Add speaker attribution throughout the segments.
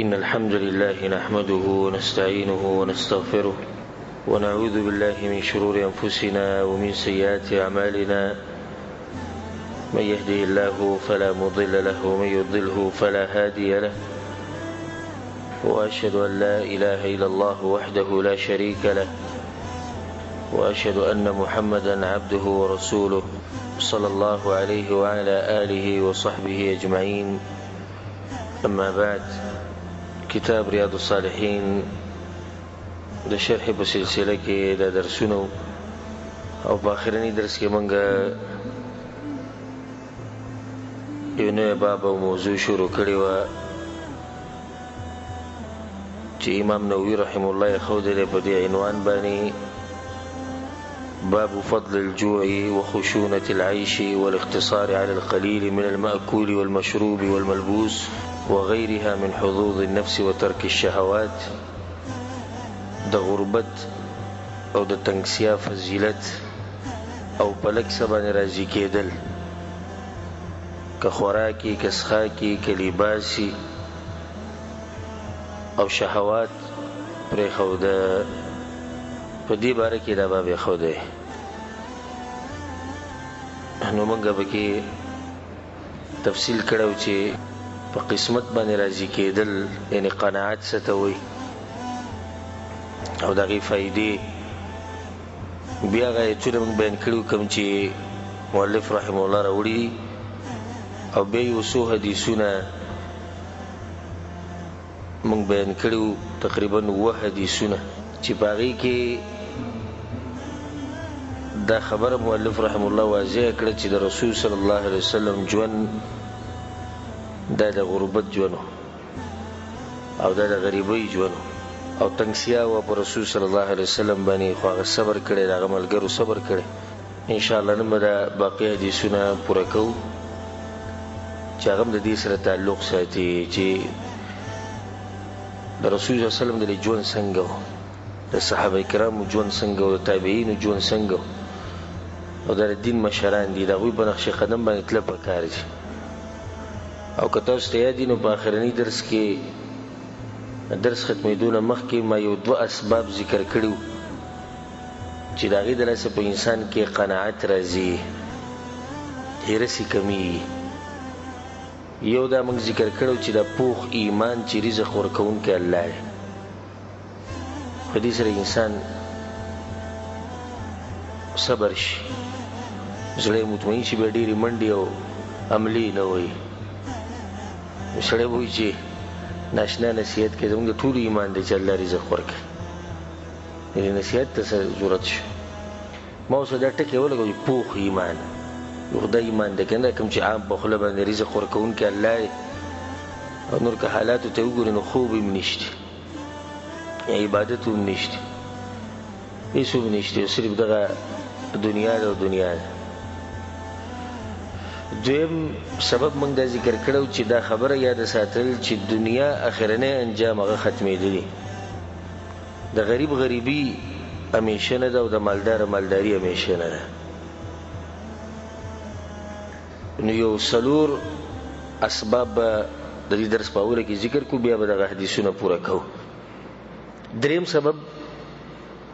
Speaker 1: إن الحمد لله نحمده ونستعينه ونستغفره ونعوذ بالله من شرور أنفسنا ومن سيئات أعمالنا. من يهده الله فلا مضل له ومن يضلله فلا هادي له، وأشهد أن لا إله إلا الله وحده لا شريك له، وأشهد أن محمدا عبده ورسوله صلى الله عليه وعلى آله وصحبه أجمعين. أما بعد، کتاب ریاض الصالحین د شرح په سلسله کې د درسونو او په اخرنی درس کې مونږ یو نوی باب او موضوع شروع کړی و چې امام نووي رحم الله یې ښودلی په دې عنوان باندې: باب فضل الجوع وخشونة العيش والاقتصار على القليل من المأكول والمشروب والملبوس وغيرها من حظوظ النفس وترك الشهوات. د غربت او د تنگسیا فضیلت او پلک سبان راضی کېدل، که خوراکی، که څښاکي، که لباسي او شهوات پرېښوده. په دې باره کې دا باب یې نو موږ به کې تفصیل کړو چې په قسمت باندې راضي کېدل یعنی قناعت څه ته وایي او د هغې فایدې. بیا هغه ایتونه موږ بیان کړي کوم چې مؤلف رحمه الله راوړي، او بیا یو څو حدیثونه موږ بیان کړي، تقریبا 9 حدیثونه چې په هغې کې دا خبره مؤلف رحمه الله واضح کړه چې د رسول صلی الله علیه وسلم ژوند دا د غربت ژوند او دا د غریبۍ ژوند او تنگسیا و په رسول صلی الله علیه وسلم باندې، خو هغه صبر کړی، د هغه ملګرو صبر کړی. انشاءالله نن به دا باقي حدیثونه پوره کوو چې هغه هم د دې سره تعلق ساتي چې د رسول صلی الله علیه وسلم د ژوند څنګه و، د صحابه کرامو ژوند څنګه و، د تابعینو ژوند څنګه و، او د دین مشران دي، د هغوی په نقش قدم باندې تله پکار دي. او که تاسو ته یاد وي نو په آخرني درس کې درس ختمېدو نه مخکې ما یو 2 اسباب ذکر کړي وو چې د هغې د لاسه په انسان کې قناعت راځي، حرص یې کمیږي. یو دا موږ ذکر کړی چې د پوخ ایمان چې رزق ورکوونکی الله دی، په دې سره انسان صبر شي، زړه مطمئن شي، بیا ډېرې منډې او عملې نه وایي. سړی به وایي چې ناشنا نصیحت کې زموږ د ټولو ایمان دی چې الله رزق ورکوي، یعنې نصیحت ته څه ضرورت شو. ما اوس دا ټکې ولګوي چې پوخ ایمان، یو خدای ایمان دی که نه، کوم چې عام په خوله باندې رزق ورکوونکی الله دی او نور که حالاتو ته وګورې نو خوب هم نشته، عبادت هم نشته، هېڅ هم نشته، صرف دغه دنیا ده او دنیا ده. دویم سبب موږ دا ذکر کړو چې دا خبره یاد ساتل چې دنیا اخرنی انجام هغه ختمېدلی، د غریب غریبي همیشه نه ده او د مالدار مالداري همیشه نه ده. نو یو 4 اسباب به د دې درس په اوله کې ذکر کړو، بیا به دغه حدیثونه پوره کوو. دریم سبب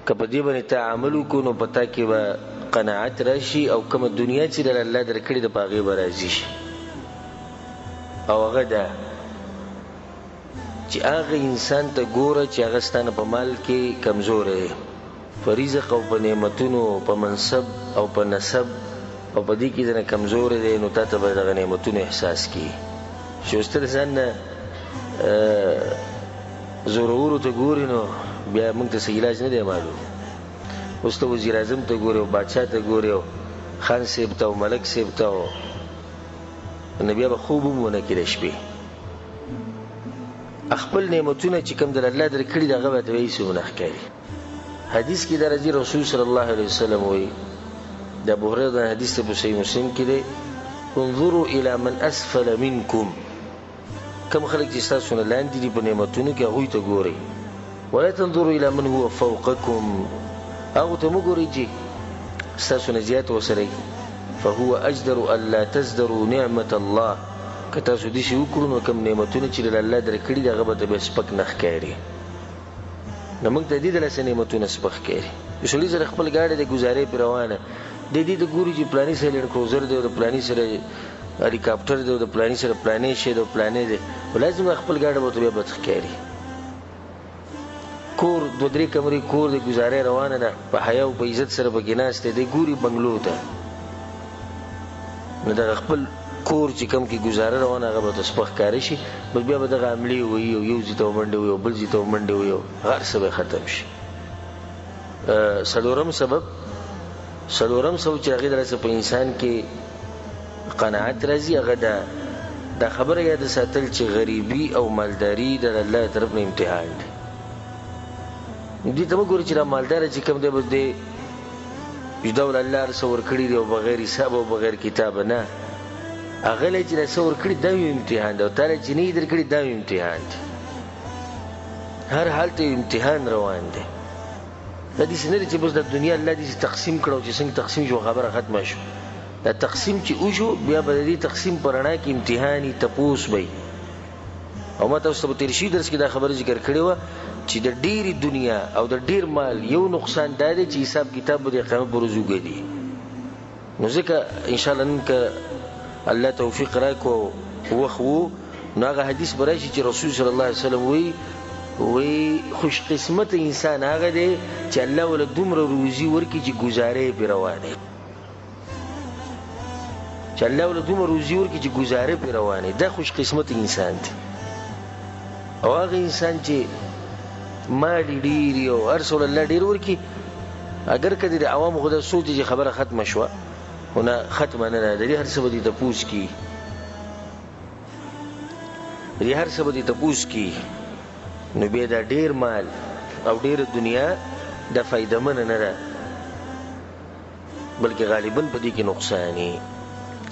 Speaker 1: که په دې باندې تعامل وکړو نو په تا کې به قناعت راشي او کومه دنیا چې در الله درکړې ده په هغې به راضي شي. او هغه ده چې هغه انسان ته ګوره چې هغه ستانه په مال کې کمزوری دی، په رزق او په نعمتونو، په منصب او په نسب او په دې کې ځنه کمزوری دی، نو تا ته به دغه نعمتونو احساس کړي. چې اوس ته د ځان نه زورورو ته ګورې نو بیا موږ ته څه علاج نه دی معلوم. اوس ته وزیر اعظم ته ګورې او بادشاه ته ګورې او خان صاحب ته او ملک صاحب ته، نو بیا به خوب هم ونه کړي د شپې. خپل نعمتونه چې کوم در الله درکړي دي هغه به ته هېڅ ونه ښکاري. حدیث کې دا راځي، رسول صلی الله علیه وسلم وایي، د ابو هریره حدیث ته په صحیح مسلم کې دی: انظروا الى من اسفل منکم، کوم خلک چې ستاسو نه لاندې دي په نعمتونو کې هغوی ته ګورئ، ولا تنظروا الى من هو فوقکم، هغو ته مه ګورئ چې ستاسو نه زیات ورسره، فهو اجدر ان لا تزدروا نعمة الله که تاسو داسې وکړو نو کوم نعمتونه چې الله درکړي دي هغه به ته بیا سپک نه ښکاري. نو موږ ته دې دلاسې نعمتونه سپک ښکاري. یو سړي سره خپل ګاډی د ګزارې پرې روانه د دې د ګوري چې پلاني سره لینډ کروزر دی او د پلاني سره هلیکاپټر دی او د پلاني سره پلانې شی دی او پلانې دی، لازم خپل ګاډی به ته بیا بد ښکاري. کور 2-3 کمرې کور د ګزارې روانه ده، په حیا او په عزت سره پکې ناست دی، ګوري بنګلو ته، نو دغه خپل کور چې کوم کې گزاره روانه هغه به ته سپک ښکاره شي، بس بیا به دغه حملې ووایي او یو ځای ته ومنډې ووایي او بل ځای ته ومنډې ووایي او هر څه به ختم شي. څلورم سبب چې هغې دلاسې په انسان کې قناعت راځي هغه دا خبره یاد ساتل چې غریبي او مالداري د الله طرف نه امتحان دی. دې ته مه ګورې چې دا مالداره چې کوم دی بس دی ډول الله هر څه ورکړي دي او بغیر حساب او بغیر کتابه، نه، هغه له چې دا څه ورکړي دا یو امتحان دی او تا له چې نه یې درکړي دا یو امتحان دی. هر حال ته امتحان روان دی. دا داسې نه دی چې بس د دنیا الله داسې تقسیم کړه او چې څنګه تقسیم شو خبره ختمه شو. دا تقسیم چې وشو بیا به د دې تقسیم په رڼا کې امتحان وي، تپوس به وي. او ما تاسو ته په تېر شوي درس کې دا خبره ذکر کړې وه چې د ډېرې دنیا او د ډېر مال یو نقصان دا دی چې حساب کتاب به د قیامت په ورځ وګدي. نو ځکه انشاءالله نن که الله توفیق راکړو وخت وو نو هغه حدیث به راشي چې رسول صلی الله علیه وسلم وایي خوش قسمت انسان هغه دی چې الله وله دومره روزي ورکړي چې ګزاره یې پرې روانه وي، دا خوش قسمت انسان دی. او هغه انسان چې مالی ډېري او هر څه الله ډېر ورکړي، اگر که د عوامو خو دا سوچ دی چې خبره ختمه شوه خو نه ختمه نه ده، د دې هر څه به دې تپوس کي، نو بیا دا ډېر مال او ډېره دنیا دا فایدهمنه نه ده بلکې غالبا په دې کې نقصاني.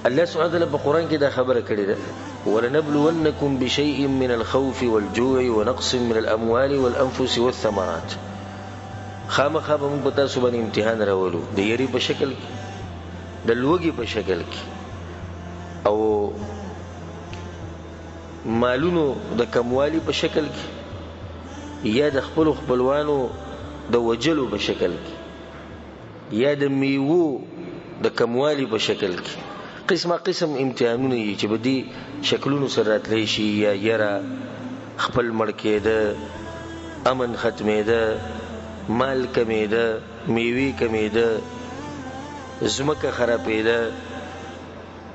Speaker 1: الله سبحانه وتعالی په قرآن کې دا خبره کړې ده وَلَنَبْلُوَنَّكُمْ بِشَيْءٍ مِّنَ الْخَوْفِ وَالْجُوعِ وَنَقْصٍ مِّنَ الْأَمْوَالِ وَالْأَنفُسِ وَالثَّمَرَاتِ. خامخا به موږ په تاسو باندې امتحان راولو، د یری په شکل کې، د لوږې په شکل کې، او مالونو د کموالي په شکل کې، یا د خپلو خپلوانو د وجلو په شکل کې، یا د میوو د کموالي په شکل کې. قسمه قسم امتحانونه یي چې به دې شکلونو سره راتلی شي، یا یره، خپل مړ کېده، امن ختمېده، مال کمېده، میوې کمېده، ځمکه خرابېده،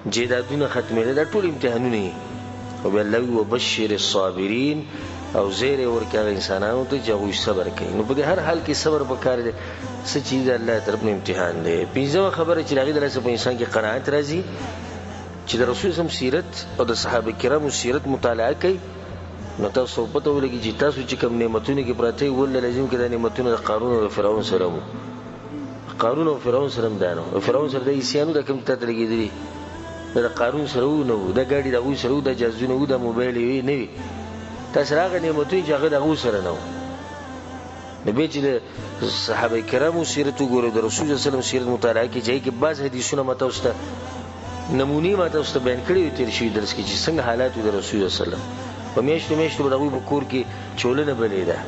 Speaker 1: جیدادونه ختمېده، دا ټول امتحانونه یي. او بیا الله وایي وبشر الصابرین، او زیری ورکړي هغه انسانانو ته چې هغوی صبر کوي. نو په دې هر حال کې صبر پکار دی، څه چې د الله طرف نه امتحان دی. پنځمه خبره چې د هغې دلاسې په انسان کې قناعت راځي چې د رسول صلی سیرت او د صحابه کرامو سیرت مطالعه کوي، نو تاسو پته ولګي چې تاسو چې کوم نعمتونه کې پراته وي والله لازم کې دا نعمتونه د قارون او د فرعون سره وو. قارون او فرعون سره هم دا نه وو، فرعون سره د عیسیانو دا کوم تا ته لګېدلي د قارون سره وو نه وو، دا ګاډي د هغوی سره وو، دا جهازونه وو، دا موبایل یې نه وي. تاسو هغه نعمتونه چې هغه د هغو سره نه وو. نو بیا چې د صحابه کرامو سیرت وګورئ، د رسول صلی الله علیه وسلم سیرت مطالعه کې چې بعض حدیثونه ما تاسو ته نمونې ما تاسو ته بیان کړي وي تېر شوي درس کې چې څنګه حالات وي د رسول صلی الله علیه وسلم. په میاشتو به د هغوی په کور کې چولنه بلېده،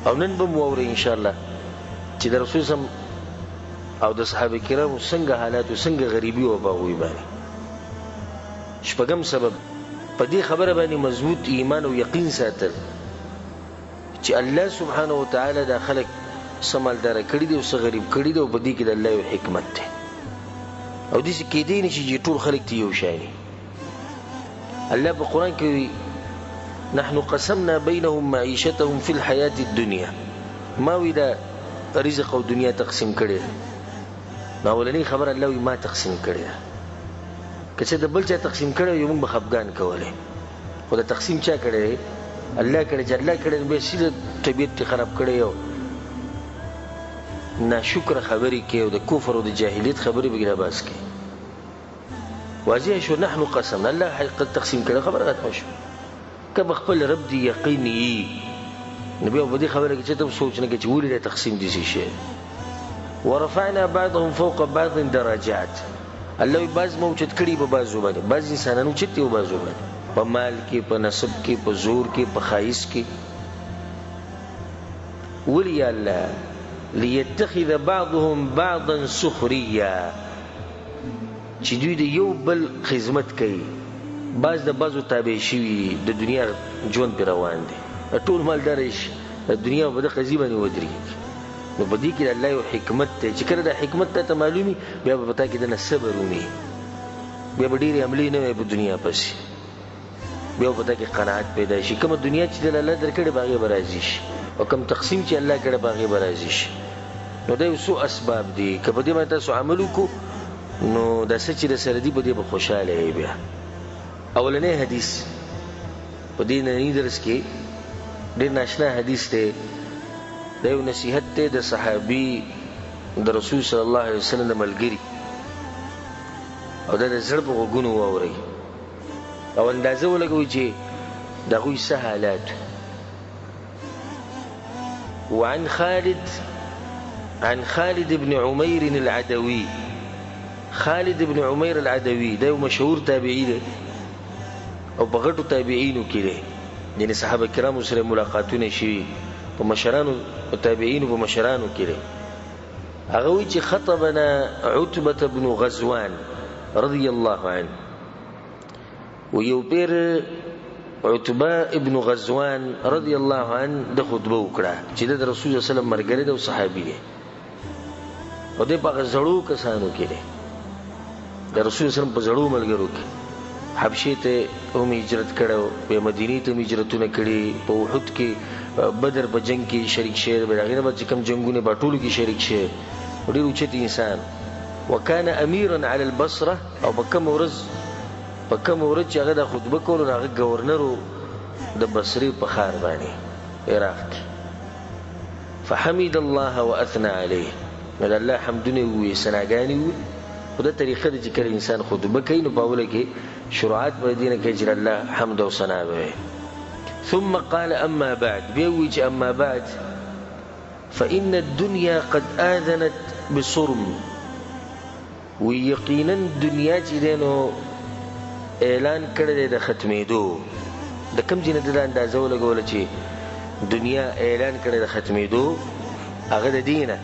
Speaker 1: او نن به مو واورئ انشاءالله چې د رسول صلی الله او د صحابه کرامو څنګه حالات و څنګه غریبي وه په هغوی باندې. شپږم سبب په دې خبره باندې مضبوط ایمان او یقین ساتل چې الله سبحانه وتعالی دا خلک څه مالداره کړي دي او څه غریب کړي دي، او په دې کې د الله یو حکمت دی، او داسې کیدی نه شي چې ټول خلک ته یو شی وي. الله په قرآن کې وایي نحن قسمنا بینهم معیشتهم فی الحیاة الدنیا، ما وی دا رزق او دنیا تقسیم کړي ده. نو اولنۍ خبره الله وایي ما تقسیم کړي ده. که څه د بل چا تقسیم کړی وي موږ به خفګان کولی، خو د تقسیم چا کړی دی؟ الله کړی. چې الله کړی نو بیا سیده طبیعت یې خراب کړی او ناشکره خبرې کوي او د کفر او د جاهلیت خبرې به بس کوي. واضح شو نحن قسمنا، الله حقیقت تقسیم کړی، خبره ختمه شو. که به خپل رب دې یقین یي نو بیا په دې خبره کې چې ته سوچ نه کوې چې ولې دا تقسیم داسې شی. ورفعنا بعضهم فوق بعض درجات، الله وی باز مو اوچت کړي په بازو باندې، باز انسانانو اوچت دي په بازو باندې، په مال کې، په نسب کې، په زور کې، په ښایست کې. ولي یا الله لیتخذ بعضهم بعضا سخریا، چې دوی د یو بل خدمت کوي، باز د بازو تابع شوي، د دنیا ژوند پرې روان دی، ټول مالدار شي، د دنیا په دغه قضیې باندې ودرېږي. نو په دې کې د الله یو حکمت دی چې کله دا حکمت ته معلومي بیا به پتا کې دنه صبر ومي، بیا به ډېرې حملې نه وي په دنیا پسې، بیا به پتا کې قناعت پیدا شي. کومه دنیا چې د الله درکړې په هغې به راضي شي، او کوم تقسیم چې الله کړی په هغې به راضي شي. نو دا یو څو اسباب دي، که په دې باندې تاسو عمل وکړو نو دا څه چې د سره دي په دې به خوشحاله یې. بیا اولنی حدیث په دې ننني درس کې ډېر ناشنا حدیث دی، دا یو نصیحت دی د صحابي د رسول صلی الله علیه وسلم د ملګري، او دا د زړه په غوږونو واورئ او اندازه ولګوئ چې د هغوی څه حالات. وعن خالد بن عمير العدوي، خالد بن عمير العدوي دا یو مشهور تابعی دی او په غټو تابعینو کې دی، یعنې صحابه کرامو سره ملاقاتونه شوي، په مشرانو په تابعینو په مشرانو کې دی. هغه وایي چې خطبنا عتبة بن غزوان رضی الله عنه، و یو پیر عتبه ابن غزوان رضی الله عنه د خطبه وکړه چې د رسول صلی الله علیه وسلم مرګري دی او صحابي دی، او دی په هغه زړو کسانو کې دی، د رسول صلی الله علیه وسلم په زړو ملګرو کې. حبشې ته هم هجرت کړی، بیا مدینې ته هم هجرتونه کړي، په احد کې بدر په جنگ کې شریک شوی، بیا هغې نه بعد چې کوم جنګونه په ټولو کې شریک شوی، ډېر اوچت انسان. وکان امیرا علی البصره، او په کومه ورځ چې هغه د خطبه کولو نو هغه ګورنر و د بصرې په ښار باندې عراق کې. فحمد الله واثنى علیه، نو د الله حمدونه ووایي، ثناګانې ووایي. خو دا طریقه ده چې کله انسان خطبه کوي نو په اوله کې شروعات به دې نه کوي چې الله حمد او ثنا به وایي. ثم قال اما بعد، بیا وایي چې اما بعد فإن الدنيا قد آذنت بصرم، وی یقینا دنیا چې دی نو اعلان کړی دی د ختمېدو. د کوم ځای نه ده دا اندازه ولګوله چې دنیا اعلان کړی د ختمېدو؟ هغه د دې نه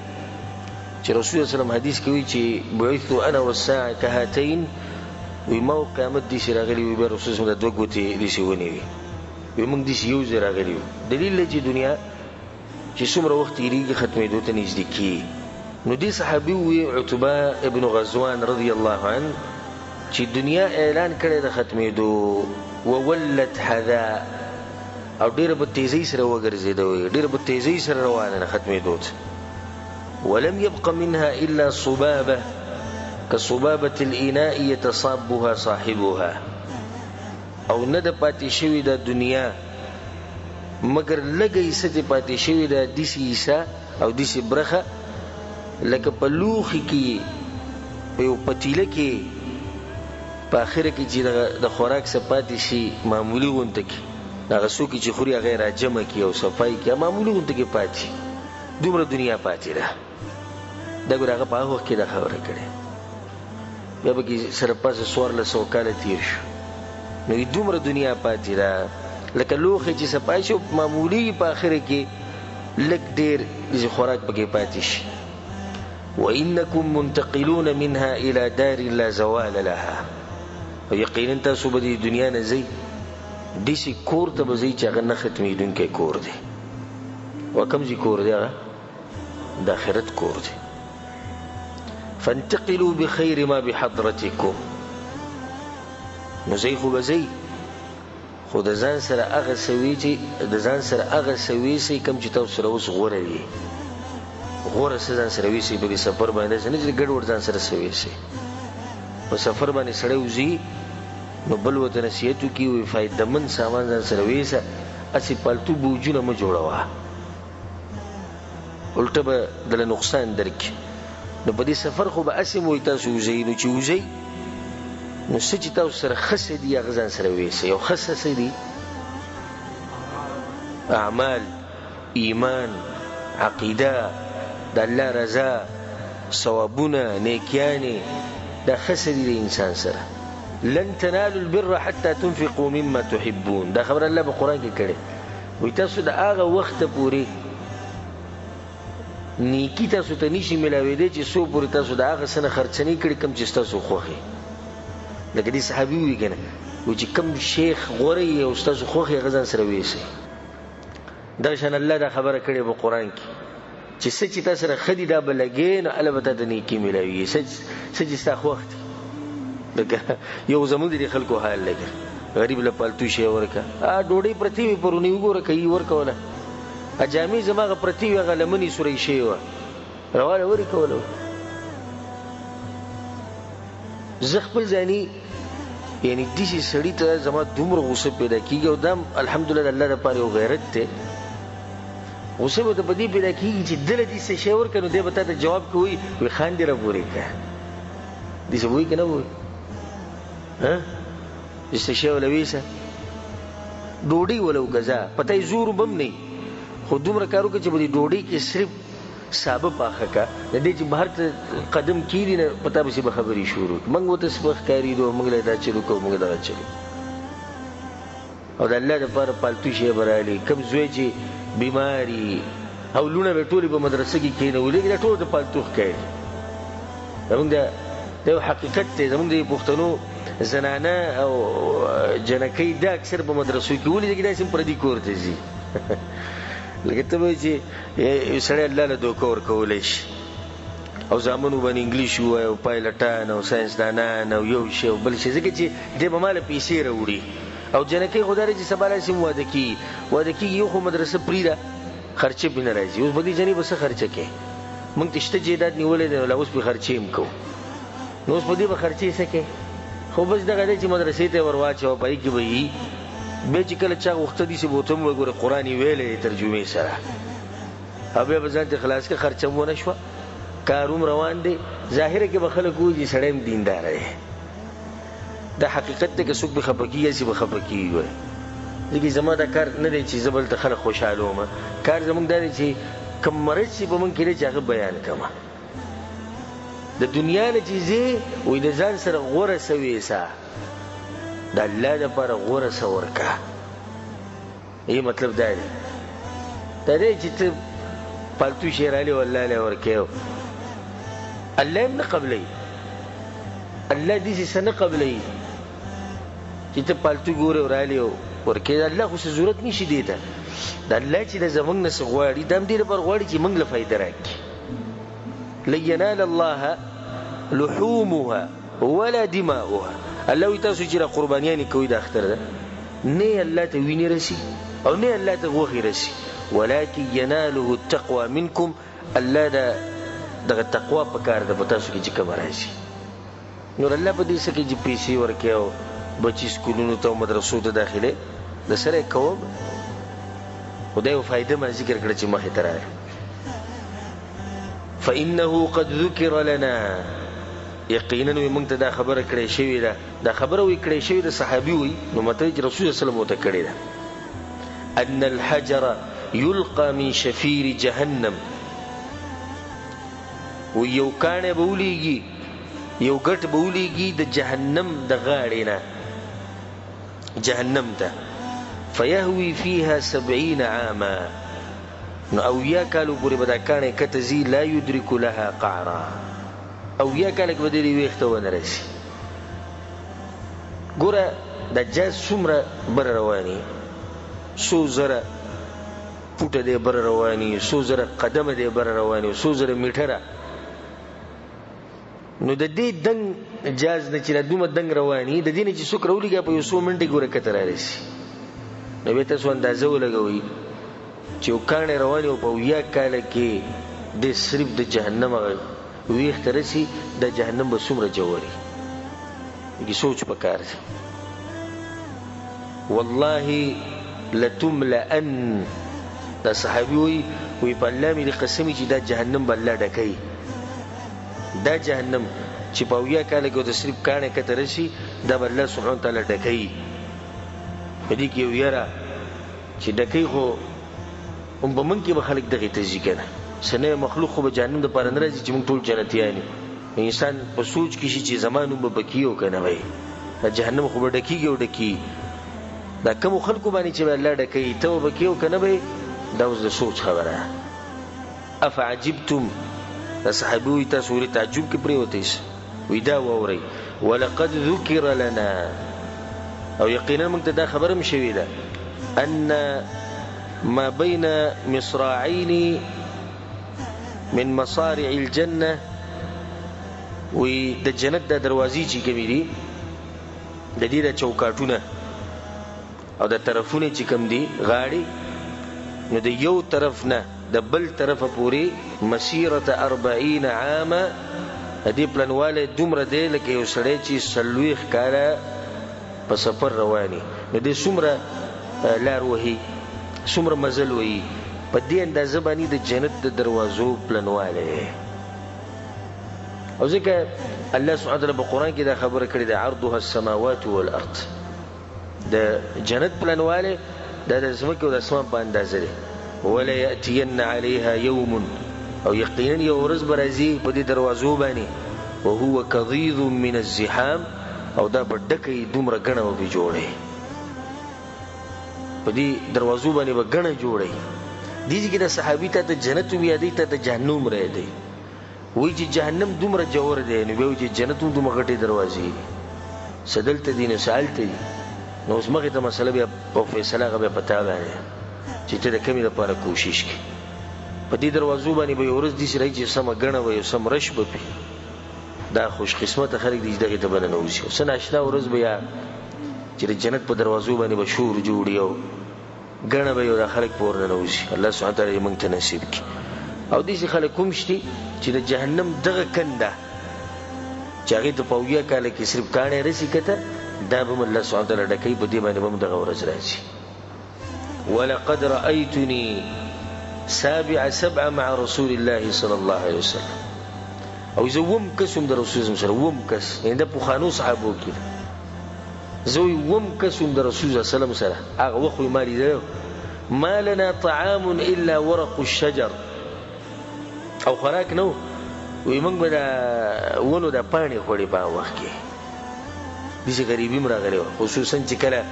Speaker 1: چې رسول صلی الله علیه وسلم حدیث کې وایي چې بعثت انا والساعة كهاتین، وی ما و قیامت داسې راغلي وي، بیا رسول صلی الله علیه وسلم د دوه ګوتې داسې ونیوي، وی موږ داسې یو ځای راغلي وو. دلیل دی چې دنیا چې څومره وخت تېرېږي ختمېدو ته نږدې کېږي. نو دې صحابي ووایي عتبه ابن غزوان رضی الله عنه چې دنیا اعلان کړی د ختمېدو، وولت حذا، او ډېره په تیزۍ سره وګرځېده، ډېره په تیزۍ سره روانه ده ختمېدو ته. ولم يبق منها إلا صبابة كصبابة الإناء يتصابها صاحبها، او نه د پاتې شوي د دنیا مګر لږه حصه چې پاتې شوي ده، داسې حصه او داسې برخه لکه په لوښي کې په یو پتیله کې په اخره کې چې د خوراک څه پاتې شي معمولي غونته کې هغه څوک چې خوري هغه یې راجمع کړي او صفایي کړي، معمولي غونته کې پاتې، دومره دنیا پاتې ده. دا ګوره هغه په هغه وخت کې دا خبره کړې، بیا به کې سره پاسه 1400 کاله تېر شو، نو دومره دنیا پاتې ده لکه لوښی چې صفای شي معمولي په اخره کې لږ ډېر داسې خوراک پکې پاتې شي. وإنکم منتقلون منها إلى دار لا زوال لها، او یقینا تاسو به د دنیا نه ځئ داسې کور ته به ځئ چې هغه نه ختمېدونکی کور دی. او کوم ځای کور دی؟ هغه د آخرت کور دی. فانتقلوا بخیر ما بحضرتکم، نو ځئ خو به ځئ، خو د ځان سره هغه څه ویسئ کوم چې تاسو سره اوس غوره دي. غوره څه ځان سره ویسئ په دې سفر باندې، داسې نه چې ګډوډ ځان سره څه ویسئ. په سفر باندې سړی وځي نو بل ورته نصیحت وکړي، وایي فایدهمند سامان ځان سره ویسه، هسې پالتو بوجونه مه جوړوه، الټه به دله نقصان درکړي. نو په دې سفر خو به هسې م وایي تاسو وځئ، نو چې وځئ نو څه چې تاسو سره ښه څه دي هغه ځان سره ویسئ. او ښه څه دي؟ اعمال، ایمان، عقیده، د الله رضا، ثوابونه، نیکیانې، دا خسري د انسان سره. لن تنالوا البر حتى تنفقوا مما تحبون. دا خبر الله په قرآن کې کړې. وایي تاسو د هغه وخته پورې نیکي تاسو ته نشي ملاوېدی چې څو پورې تاسو د هغه څه نه خرڅه نه کړي کوم چې ستاسو خوښ وي. لکه دې صحابي وایي که نه، وایي چې کوم شیخ غوره وي او ستاسو خوښ یې هغه ځان سره ویسئ. دغه شان الله دا خبره کړې په قرآن کې چې څه چې تا سره ښه دي دا به لګې نو هله به تا ته نیکي ملاوي. څه چې ستا خوښ دي. لکه یو زمونږ د دې خلکو حال لکه غریب له پالتو شی ورکه، ډوډۍ پرتې وي پرونی وګوره که یې ورکوله، جامې زما هغه پرتې وي هغه لمنې سوری شوې وه رواله ورکوله. زه خپل ځاني یعنې داسې سړي ته زما دومره غوسه پیدا کېږي او دا الحمدلله د الله دپاره یو غیرت دی. غوسه به ته په دې پیدا کېږي چې دله دې څه شی ورکړه نو دی به تا ته جواب کې وایي وایي خان دې راپورې کړه. داسې به وایي که نه به وایي چې څه شی وله ویسه ډوډۍ وله وګزه پته یې زور به هم نه خو دومره کار وکړه چې به دې ډوډۍ کې صرف سابه پاخه کا د دې چې بهر ته قدم کېږي نه په تا پسې به خبرې شروع کړي. موږ ورته څه ښکارېدو موږ له دا چلو کوو موږ دغه چلو. او د الله دپاره پالتو شی به رالي. کوم زوی چې بیماري او لوڼه به ټولې په مدرسه کې کښېنولې دا ټولو ته پالتو ښکاري. زموږ دا یو حقیقت دی. زموږ د پښتنو زنانه او جنکۍ دا اکثر په مدرسو کې ولې داسې هم پردي کور ته ځي. لکه ته به وایي چې یو سړی الله له دوکه ورکولی شي او زامنو باندې انګلیش ووایي او پایلټان او ساینسدانان او یو شی او بل شی ځکه چې دی به ماله پیسې راوړي. او جنکۍ خو دا دی چې سبا داسې هم واده کېږي یو خو مدرسه پرېږده خرچه پرې نه راځي. اوس به دې جنۍ به څه خرچه کوې؟ موږ ته شته جایداد نیولی دی لا اوس پرې خرچې هم کوو نو اوس په دې به خرچې څه کوې؟ خو بس دغه دی چې مدرسې ته یې ور واچوه په هغې کې به یي بیا چې کله چا غوښته دي چې به ورته هم وګوره قرآن یې ویلی دی ترجمې سره او بیا به ځان ته خلاص کړه خرچه هم ونه شوه کار هم روان دی. ظاهره کې به خلک وایي چې سړی هم دینداره دی. دا حقیقت دی که څوک به خفه کېږي هسې به خفه کېږي وایي ځکه زما دا کار نه دی چې زه بل ته خلک خوشحالوم. کار زموږ دا دی چې کوم مرض چې په موږ کې دی چې هغه بیان کړم. د دنیا نه چې ځې وایي د ځان سره غوره څه ویسه د الله دپاره غوره څه ورکه. یې مطلب دا دی دا دی چې ته پالتو شی رالی و الله له ورکوي الله هم نه قبلوي. الله داسې څه نه قبلوي چې ته پالتو ګورې او رالی ورکوي. د الله خو څه ضرورت نشي دې ته. د الله چې د زموږ نه څه غواړي دا هم دې لپاره غواړي چې موږ له فایده راکړي. لن ینال الله لحومها ولا دماؤها. الله وایي تاسو چې را قربانیانې کوئ د اختر ده نه الله ته وینې رسي او نه الله ته غوښې رسي ولکن یناله التقوى منکم. الله دغه تقوا په کار ده په تاسو کې چې کومه راځي. نور الله په دې څه کې چې پیسې ورکوي او بچي سکولونو ته او مدرسو ته داخلې د سره یې کوم خو دا یو فایده ما ذکر کړه چې مخې ته راغی. فإنه قد ذکر لنا یقینا وي موږ ته دا خبره کړې شوې ده. دا خبره وي کړې شوې ده صحابي وي نو مطلب چې رسول الله صلی الله علیه وسلم ورته کړې ده ان الحجر یلقى من شفیر جهنم. و یو کاڼی به ولیږي یو ګټ به ولیږي د جهنم د غاړې نه جهنم ته فیهوي فیها 70 عاما. نو 80 کالو پورې به دا کاڼی کته ځي لا یدرک لها قعرا. 80 کاله کې به دې ویښته ونه رسي. ګوره دا جاز څومره بره رواني 100 زره فوټه دی بره رواني 100 زره قدمه دی بره رواني 100 زره میټره. نو د دې دنګ جاز نه چې دا دومره دنګ رواني د دې نه چې څوک راولېږي په یو 100 منټې ګوره کته رارسي. نو بیا تاسو اندازه ولګوئ چې یو کاڼی روان او په 80 کاله کې د صرف د جهنم ویښته رسي د جهنم به څومره جوړي دې سوچ پکار دی. والله لتملأن دا صحابي وي په الله مې قسمي چې دا جهنم به الله ډکوي. دا جهنم چې په 80 کاله کې د صرف کاڼی کته رسي دا به الله سبحانه وتعالی ډکوي. په دې کې یو یاره چې ډکوي خو هم په موږ کې به خلک دغې ته ځي که نه څه نوی مخلوق خو به جهنم دپاره نه راځي چې موږ ټول جنتیان یو انسان په سوچ کې شي چې زمانو به بکیو کنه وای جهنم خو به ډکیږي او ډکی دا کوم خلکو باندې چې الله ډکی ته بکیو کنه وای دا اوس د سوچ خبره. افعجبتم دا صحابوی تاسو ولې تعجب کې پریوتئ وی دا ووري ولقد ذکر لنا او یقینا موږ ته دا خبره مشوي ده ان ما بين مصراعين من مصارع الجنه وی د جنت د دروازې چې کومې دي د دې د چوکاټونه او د طرفونه چې کوم دي غاړي نو د یو طرف نه د بل طرفه پوری مسیره 40 عامه دې پلانواله دومره دی لکه یو سړی چې سلويخ کاله په سفر رواني نو دې څومره لار وهي څومره مزل وهي په دې اندازه باندې د جنت د دروازو پلانواله. او ځکه الله سبحانه وتعالی په قران کې دا خبره کړې ده عرضها السماوات والارض د جنت پلانواله د زمکه او د اسمان په اندازه ده. ولا ياتين عليها يوم او یقینا یو ورځ برازي په دې دروازو باندې وهو كضيض من الزحام او دا په ډکه دومره غنه وبي جوړي په دې دروازو باندې به غنه جوړي. دي چې د صحابي ته د جنت وی یادې ته د جهنم را دی وی چې جهنم دومره جوړ دی نو وی چې جنت دومره غټي دروازې سدلته دین سالته نو اوس مخه ته مسله بیا په فیصله غو پتا باندې چې ته د کمی لپاره کوشش کی په دې دروازو باندې به ورځ دي چې راځي سم غنه وي سم رش به دا خوش قسمت خلک دي دغه ته بنه نوځي سن اشنا ورځ بیا چې جنت په دروازو باندې به شور جوړي او غنه به یو خلک پور نه نوځي. الله سبحانه تعالی موږ ته نصیب کړي. او دې خلک کوم شتي چې د جهنم دغه کنده چې هغه ته پویا کاله کې صرف کانه رسی کته دا به الله سبحانه تعالی ډکې په دې باندې به دغه ورځ راځي. ولقد رأيتني سابع مع رسول الله صلى الله عليه وسلم او زوم کسم در رسول الله سره وم کس انده په خانو صحابو کې زوی وم کسم در رسول الله صلی الله علیه وسلم سره هغه وخت مالي ده ما لنا طعام الا ورق الشجر او خوراک نو وی موږ به دا ونو د پانی خوړې په وخت کې دې غریبي مرغله خصوصا چې کله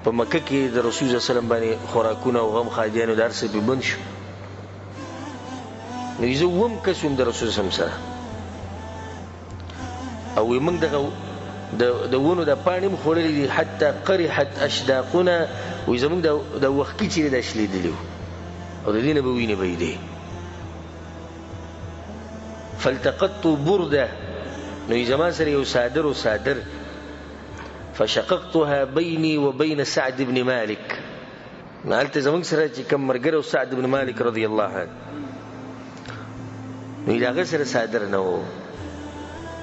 Speaker 1: په مکه کې د رسول الله صلی الله علیه وسلم باندې خوراکونه او غم خادیانو درس به بند شو نو یې ووم کسوم د رسول الله سره او موږ د ونو د پانی مخولې دي حتی قرحت اشداقنا و زموږ د وخت کې چې د شلې دي او د دینه به ویني به دي فالتقطت برده نو زما سره یو صادر فشققتها بيني وبين سعد بن مالك مالت زمون سره چې کوم مرګره سعد بن مالك رضی الله عنه نو هغه سره صادر نو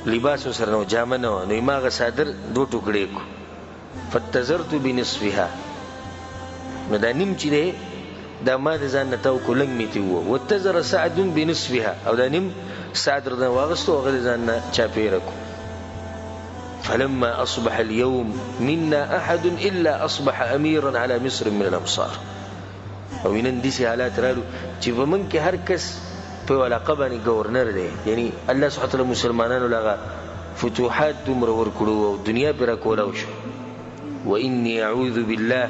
Speaker 1: لباس سره نو جامه نو ماغه صادر دو ټوکړې کو فتزرت بنصفها نو دا نیم چې ده دا ما د ځان نتاو کولنګ میتی وو وتزر سعد بنصفها او دا نیم صادر دا واغستو هغه ځان چاپیره کو. فلما أصبح اليوم منا أحد إلا أصبح أميرا على مصر من الأمصار او نن دي حالات رالو چې ومن کې هر کس په علاقه باندې گورنر دی یعنی الله سبحانه وتعالى مسلمانانو لغه فتوحات دومره ورکړو او دنیا پر کولاو شو. واني اعوذ بالله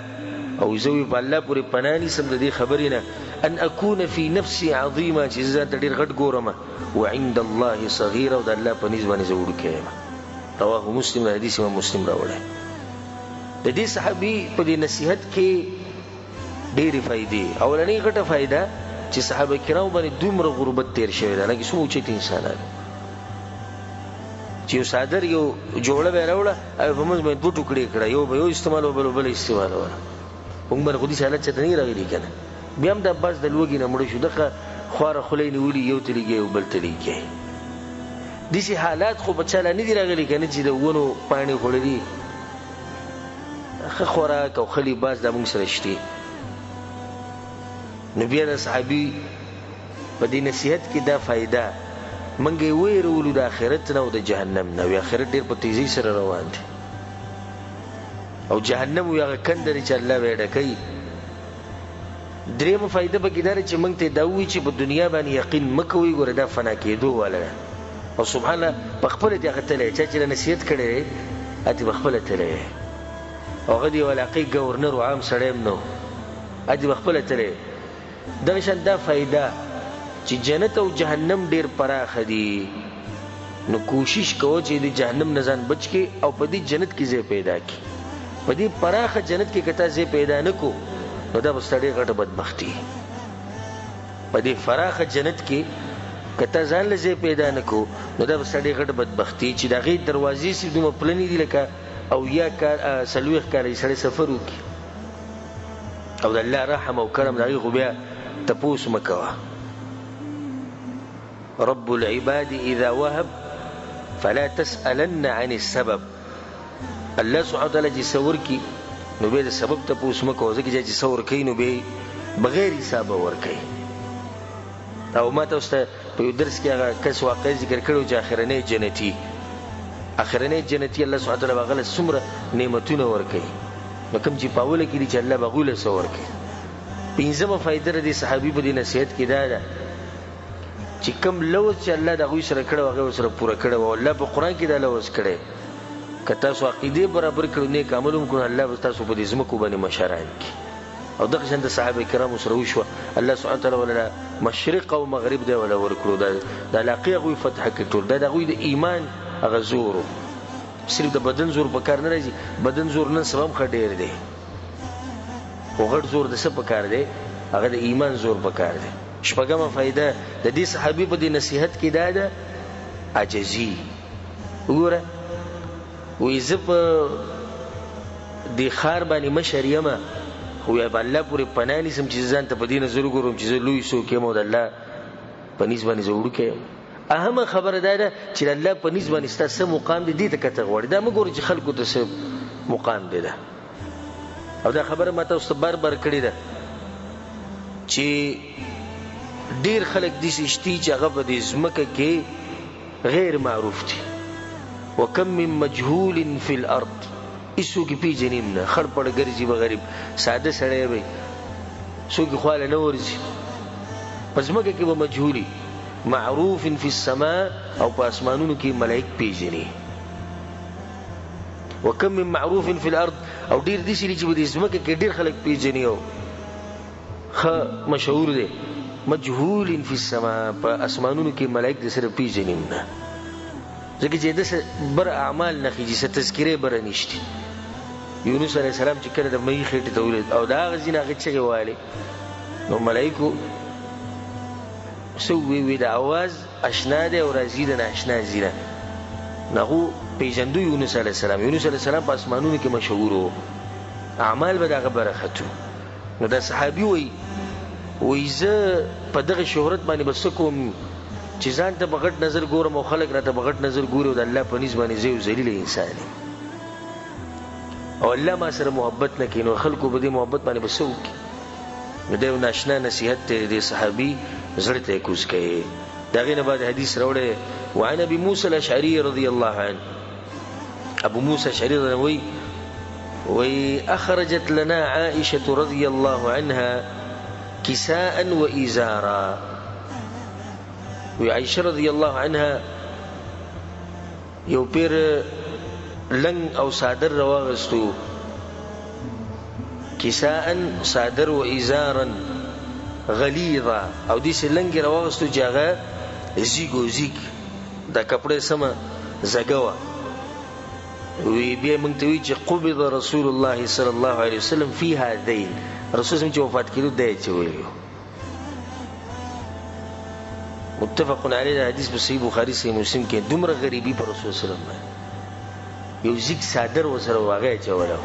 Speaker 1: او زوی بالله پورې پناني سم د دې خبرینه ان اكون في نفسي عظيما چې زه ډېر غټ ګورم وعند الله صغيرا او د الله په نسبت باندې زوړ کېم. رواه مسلم حدیث امام مسلم راوړی. د دې صحابي په دې نصيحت کې ډېری فائدې اولنۍ غټه فائدہ چې صحابه کرام باندې دومره غربت تیر شوی دا لکه سوچ انسانانو چې صادر یو جوړه وراوړه او په موږ باندې دوه ټوکړي کړه یو به یو استعمال او بل استعمال وره موږ باندې خو دې حالت چته نه راغلي کنه بیا هم د باز د لوګي نه مړ شو دغه خواره خلې نیولي یو تلیږي او بل تلیږي دې حالات خو بچاله نه دی راغلي کنه چې د ونو پانی خوري خو خوراک او خلی باز د موږ سره شتي. نبی د صحابي په دې نصيحت کې دا فائدہ منګي ویرولو د آخرت نه او د جهنم نه وی آخرت ډیر په تیزی سره روان دي او جهنم یو کندري چې الله وېډه کوي. درېمه فائدہ به کیدار چې موږ ته دا وی چې په دنیا باندې یقین مکوې ګوره دا فنا کېدو ولا او سبحان الله په خپل دې غتلې چې نصیحت کړي اته په خپل تلې او غدي ولاقي گورنر او عام سړیم نو اته په خپل تلې دا شان دا فائدہ چې جنت او جهنم ډیر پراخ دي نو کوشش کوو چې د جهنم نه ځان بچ کی او په دې جنت کې ځای پیدا کی په دې پراخه جنت کې کته ځای پیدا نکو نو دا بستړي غټه بدبختی په دې فراخه جنت کې کته ځان له ځای پیدا نکو نو دا بستړي غټه بدبختی چې دغه دروازې سي دومره پلنې دي لکه او یا کار سلوخ کار یې سره سفر وکي او د الله رحم او کرم دغه خو بیا تپوس مکوا رب العباد اذا وهب فلا تسألن عن السبب الله سبحانه وتعالى چې سور کی نو به د سبب ته پوښتنه مکو ځکه چې سور کوي نو به بغیر حساب ور کوي او ما ته واست په درس کې هغه کس واقع ذکر کړو چې اخرنه جنتی الله سبحانه وتعالى غل سمره نعمتونه ور کوي نو کوم چې پاوله کې چې الله بغوله سور کوي پنځمه فائدہ د صحابي په دې نصیحت کې دا چې کوم لوز چې الله دغه سره کړو هغه سره پوره کړو او الله په قران کې دا لوز کړي کته سو عقیده برابر کړو نیک عملوم کو الله تاسو په دې زمکو باندې مشران کی او دغه څنګه صحابه کرام سره وشو الله سبحانه وتعالى ولا مشرق او مغرب دی ولا ورکړو دا لاقي غوي فتح کړو دا غوي د ایمان هغه زور صرف د بدن زور په کار نه راځي بدن زور نن سبب خډیر دی خو غړ زور د څه په کار دی هغه د ایمان زور په کار دی شپږمه فائدہ د دې صحابي په دې نصيحت کې دا ده عاجزي وګوره وې زپ د خار باندې مشریمه خو یا الله پورې پناني سم چې ځان ته په دې نظر ګورم چې لوی سو کې مو د الله پنيس باندې جوړ کې اهمه خبره ده چې الله پنيس باندې ستاسو مقام دې ته کته غوړي دا موږ چې خلکو ته سم مقام دی ده او دا خبره ماته اوس بار کړی ده چې ډیر خلک دې شتي چې هغه په دې ځمکه کې غیر معروف دي وکم من مجهول فی الارض ایسو کی پیجنیم نه خړ پړ ګرځي بغریب ساده سړی وي سو کی خواله نه ورځي پس مګه کې به مجهولی معروف فی السماء او په اسمانونو کې ملائک پیجني وکم من معروف فی الارض او ډیر دي چې په دې ځمکه کې ډیر خلک پیجني او خ مشهور دي مجهول فی السماء په اسمانونو کې ملائک د سره پیجنیم نه ځکه چې د بر اعمال نه خيږي ست تذکره بر نشته یونس علیه السلام چې کړه د مې خېټه ته ولید او دا غزینه غچې واله نو ملائکو سو وی د आवाज آشنا ده او راځي د ناشنا زیره نغو پیجندو یونس علیه السلام په اسمانونو کې مشهور وو اعمال به دغه برکتو نو دا صحابي وی زه په دغه شهرت باندې بس کوم چې ځان ته بغټ نظر ګورم او خلک راته بغټ نظر ګوري او د الله په نسبت باندې زه ذلیل انسان او الله ما سره محبت نه کینو خلکو به دې محبت باندې بسو کی نو دا ناشنا نصیحت دې صحابي زړه ته کوز کړي دغه نه بعد حدیث راوړې وعن ابي موسى الاشعري رضي الله عنه ابو موسى الاشعري وي اخرجت لنا عائشه رضي الله عنها كساء وإزارا وعائشة رضي الله عنها یو پیر لنگ او صادر رواغستو کساء صادر و ازارا غلیظا او دیسی لنگ رواغستو جاغا زیگو زیگ دا کپڑے سما زگوا وی بیا منتوی چه قبض رسول الله صلی الله علیه وسلم فی هذین رسول سم چې وفات کړو دی چې ویلو متفق علیه حدیث په صحیح بخاری صحیح مسلم کې دومره غریبی پر رسول صلی الله علیه وسلم یو ځک صادر وسره واغې چولو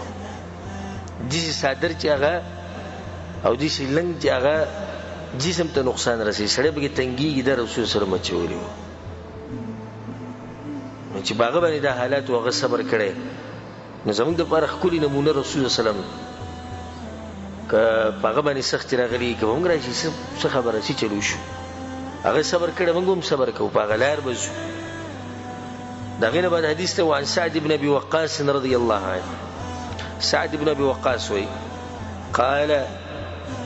Speaker 1: دې صادر چې هغه او دې لنګ چې هغه جسم ته نقصان رسي سړی به تنګي د رسول سره مچولو چې باغ باندې د حالات او غ صبر کړي نو زموږ د پر خولي نمونه رسول صلی الله علیه وسلم ک باغ باندې سخت راغلي کوم راشي څه خبره شي چلو شو هغه صبر کړي موږ هم صبر کوو باغ لار بزو دغه نه بعد حدیث ته وعن سعد بن ابي وقاص رضي الله عنه سعد بن ابي وقاص وي قال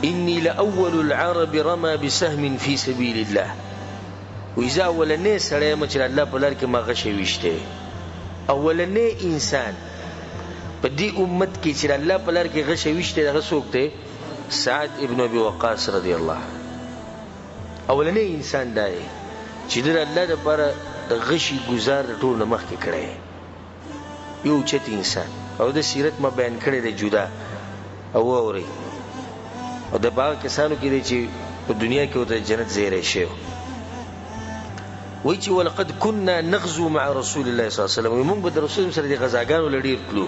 Speaker 1: اني لاول العرب رمى بسهم في سبيل الله وی زه اولنی سړی یم چې الله په لار کې ما غشی ویشتی اولنی انسان په دې امت کې چې الله په لار کې غشی ویشتی دغه څوک دی سعد ابن ابي وقاص رضی الله اولنی انسان دی چې د الله لپاره د غشي گزار د ټول نه مخکې کړی یو چت انسان او د سیرت ما بیان کړی دی جدا او اوري او د باغ کسانو کې دی چې په دنیا کې ورته جنت زیری شي وی چې ولقد كنا نغزو مع رسول الله صلی الله علیه وسلم موږ به د رسول سره د غزاګانو لړیر کړو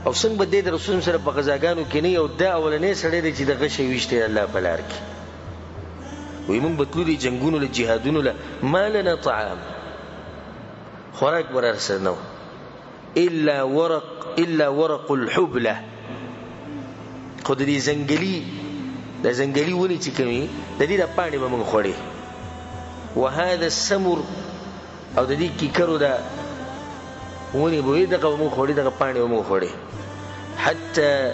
Speaker 1: او څنګه به د رسول سره په غزاګانو کې نه یو دا اولنې سړی دی چې د غشي ویشته الله په لار کې وی موږ به تلو دي جنگونو له جهادونو له ما لنا طعام خوراک ورر سره نو الا ورق الحبله خو د دې زنګلي ونی چې کوي د دې د پاڼې به موږ خوړې وهذا السمر او د دې کیکرو دا ونی به دغه موږ خوړې دغه پاڼې به موږ خوړې حتى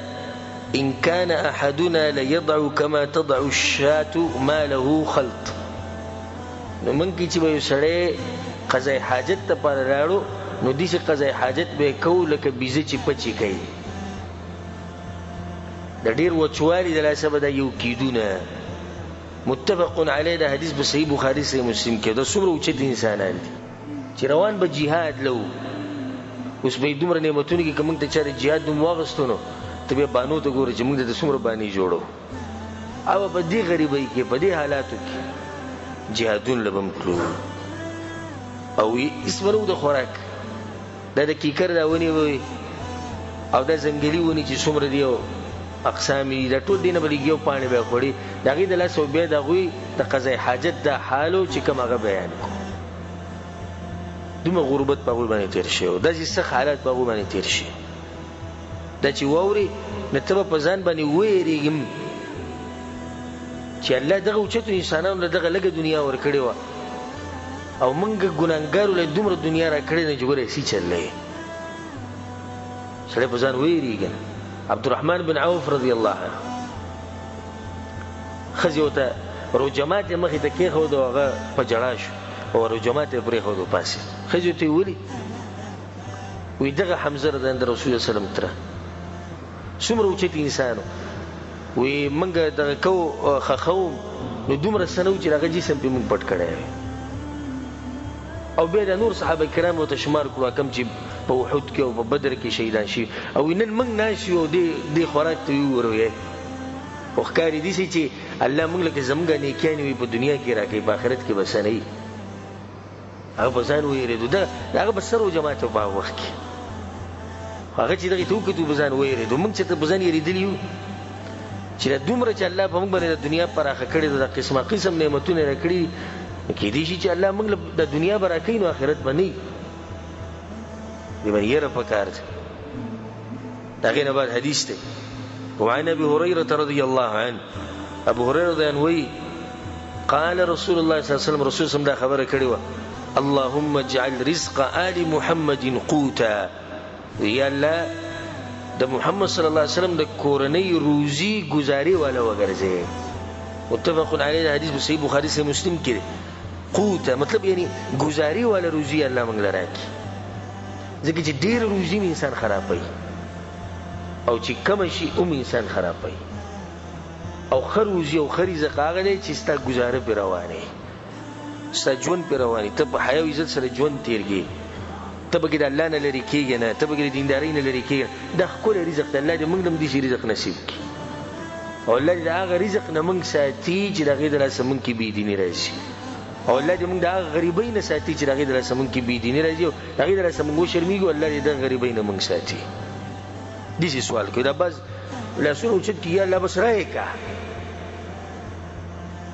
Speaker 1: إن كان أحدنا ليضع كما تضع الشاة ما له خلط نو من کی چې به سړی قضای حاجت ته پر راړو نو دې چې قضای حاجت به کو لکه بیزه چې پچی کوي د ډیر وچوالي د لاسه به دا یو کیدونه متفق علیه د حدیث په صحیح بخاری صحیح مسلم کې دا څومره اوچت انسانان دي چې روان به جهاد لو اوس به دومره نعمتونه کې کوم ته چاره جهاد دوم واغستونو ته به بانو ته ګوري چې موږ د څومره بانی جوړو او په دې غریبۍ کې په دې حالاتو کې جهادون لبم کړو او اسمرو د خوراک دا د کیکر دا ونی وي او دا زنګلی ونی چې څومره دیو اقسامی دا ټول دینه بلګیو پانی به خوړي دغه د لاس او به دغه د قضای حاجت د حالو چې کوم هغه بیان کو دومره غربت په باندې تیر شي او د ځکه حالات په باندې تیر شي دا چې ووري نتبه په ځان باندې وېریږم چې الله دغه اوچتو انسانانو دغه لګه دنیا ور کړې و او موږ ګناګارو له دومره دنیا را کړې نه جوړې سي چلې سره په ځان وېریږم عبدالرحمن بن عوف رضی الله عنه خزیوته رجمات مخې ته کې خو دغه په جړاش او رجمات پرې خو د پاسه خزیوته ولي وې دغه حمزه رضی الله رسول الله سلام تر څومره اوچت انسانو وې منګه دغه کو خخو نو دومره سنو چې هغه جسم په مونږ پټ کړی او به د نور صحابه کرامو ته شمار کړو کم چې په احد کې او په بدر کې شهیدان شي او نن موږ ناشي او د خوراک ته وروي او ښکاری دي چې الله موږ له زمګه نیکیان وي په دنیا کې راکې په آخرت کې بس نه وي هغه په ځان ویریدو دا هغه بسرو جماعت په وخت کې هغه چې دغه توګه تو بزان ویریدو موږ چې ته بزان یریدلیو چې دومره چې الله په موږ باندې د دنیا پراخه کړې د قسمه قسم نعمتونه راکړي کې دي چې الله موږ د دنیا برکې نو آخرت باندې دی باندې یې پکار دغه نه بعد حدیث ته وعن ابي هريره رضي الله عنه ابو هريره ذن وی قال رسول الله صلى الله عليه وسلم رسول سم دا خبره کړې و اللهم اجعل رزق آل محمد قوتا یا الله د محمد صلی الله علیه وسلم د کورنۍ روزي گزاري والا وګرځي متفق علیه حدیث په صحیح بخاری سے مسلم کې قوتا مطلب یعنی گزاري والا روزي الله موږ لراکي ځکه چې ډیر روزي انسان خرابوي او چې کم شي انسان خرابوي او خروزي او خریزه قاغله چې ستا گزاره پر روانه ستا ژوند پر روانه ته په حیا عزت سره ژوند تیرږي ته به د الله نه لري کېږي نه ته به د دیندارۍ نه لري کېږي د خپل رزق ته الله دې موږ هم دې رزق نصیب کړي او الله دې هغه رزق نه موږ ساتي چې دغه د لاسه موږ کې بي دیني راشي او الله دې موږ د هغه غریبۍ نه ساتي چې دغه د لاسه موږ کې بي دیني راځي او دغه د لاسه موږ شرمېږو الله دې د غریبۍ نه موږ ساتي دې سوال کوي دا بس لاسونه اوچت کې یا الله بس رايکا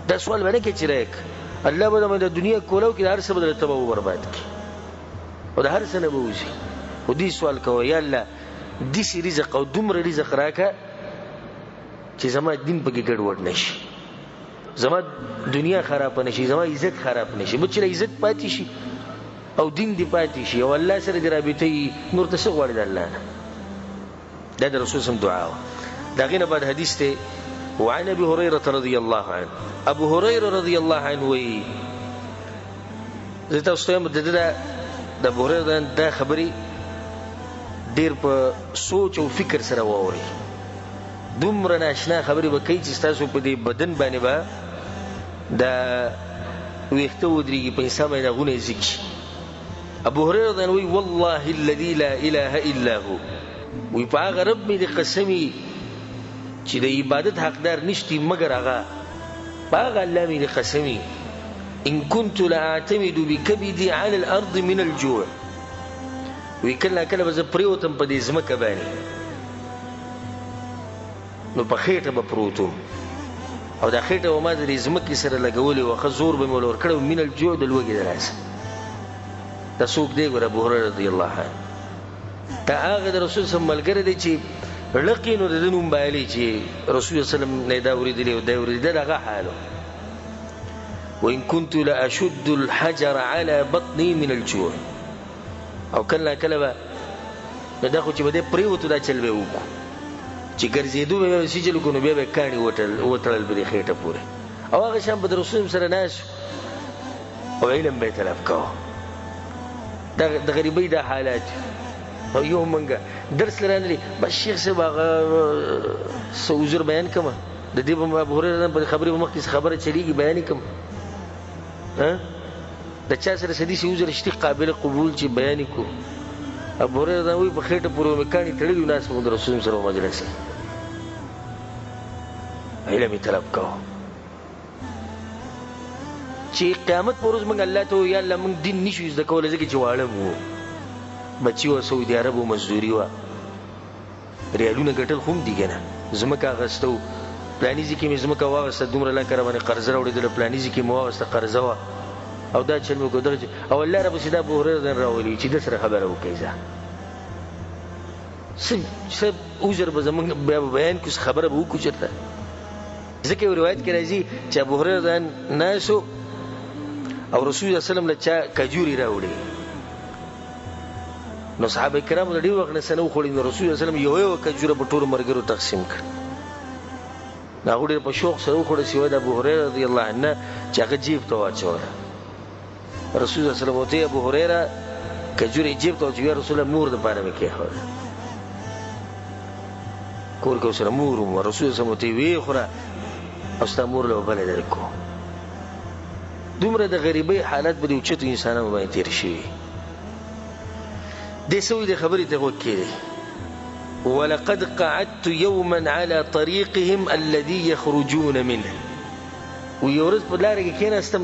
Speaker 1: دا سوال باندې کې چې رايک الله به د دنیا کولو کې هر څه بدل تباہ او برباد کړي او د هر څه نه بوزي او دې سوال کوي یا الله دې سي رزق او دومره رزق راکا چې زما دین په کې ګډوډ نشي زما دنیا خراب نشي زما عزت خراب نشي بچ له عزت پاتې شي او دین دی پاتې شي او الله سره د رابطې نور څه غواړي د الله نه دا د رسول سم دعا دا غینه بعد حدیث ته وعن ابي هريره رضي الله عنه ابو هريره رضي الله عنه وی زه تاسو ته د ابو هريره دا خبري ډیر په سوچ او فکر سره واوري دومره ناشنا خبري به کوي چې تاسو په دې بدن باندې به دا ویخته ودرېږي په انسان باندې غونه ځکي ابو هريره وی والله الذي لا اله الا هو وی په هغه رب مې د قسمي چې د عبادت حقدار نشتی مگر هغه په هغه الله مې د قسمي ان كنت لاعتمد بكبدي على الارض من الجوع وی کله کله به زه پریوتم په دې ځمکه باندې نو په خېټه به پروتم او دا خېټه و ما د دې ځمکې سره لګولې وه ښه زور به مې ولور کړی من الجوع د لوږې د لاسه دا څوک دی ګوره ابو هريره رضی الله عنه دا هغه د رسول صلی ملګری دی چې لقي نو د ده نوم بایلي چې رسول صلی وسلم نه دا اورېدلي او دا اورېدل هغه حال وإن كنت لأشد الحجر على بطني من الجوع او کله کله به دا خو چې به دی پرېوتو دا چل به یې وکړو چې ګرځېدو به بیا سجل کړو نو بیا به یې کاڼي وتړل به دې خېټه پورې او هغه شان به د رسول سره ناست او علم به یې طلب کوه د غریبۍ دا حالات او یو منګه درس لرانلی بس شیخ صاحب هغه څه عذر بیان کړم د دې به ابو هريره په خبرې به مخکې خبره چلېږي بیان یې کړم د چا سره سدي سي عذر شته قابل قبول چې بیان یې کړو ابو هريره وی په خېټه پورې مې کاڼي تړلي ناست وو د رسول سره مجلس علم یې طلب کوه چې قیامت پر ورځ موږ الله ته یا الله موږ دین نشو زده کولی ځکه چې واړه مو بچي وه سعودي عرب و مزدوري وه ریالونه ګټل خو هم دي که نه ځمکه اخیسته و پلاني ځای کې مې ځمکه واخیسته دومره لکه راباندې قرضه راوړېدله پلاني ځای کې مې واخیسته قرضه وه او دا چل مې وکړو او الله رپسې دا ابو هريره راولي چې ده سره خبره وکړئ ځه څه عذر به زموږ بیا به بیان کړو څه خبره به وکړو چېرته ځکه یو روایت کې راځي چې ابو هريره ناسو او رسول الله سلام له چا کجوري راوړي نو صحابه کرامو د ډېر وخت نه څه نه وخوړي نو رسول الله سلام یو کجوره په ټولو ملګرو تقسیم کړ نو هغو ډېر په شوق سره وخوړه سوای د ابو هريره رضی الله عنه چې هغه جیب ته واچوله رسول الله سلام ورته ابو هريره کجورې جیب ته واچوي یا رسول الله مور دپاره مې کېښوده کور کې ورسره مور وم رسول الله سلام ورته ویې خوره او ستا مور له به بله درکړو دومره د غریبۍ حالت به د اوچتو انسانانو باندې تېر شوي دې څه وایي دې خبرې ته غوږ کېدی ولقد قعدت يوما على طريقهم الذي يخرجون منه ویو ورځ په لاره کې کېناستم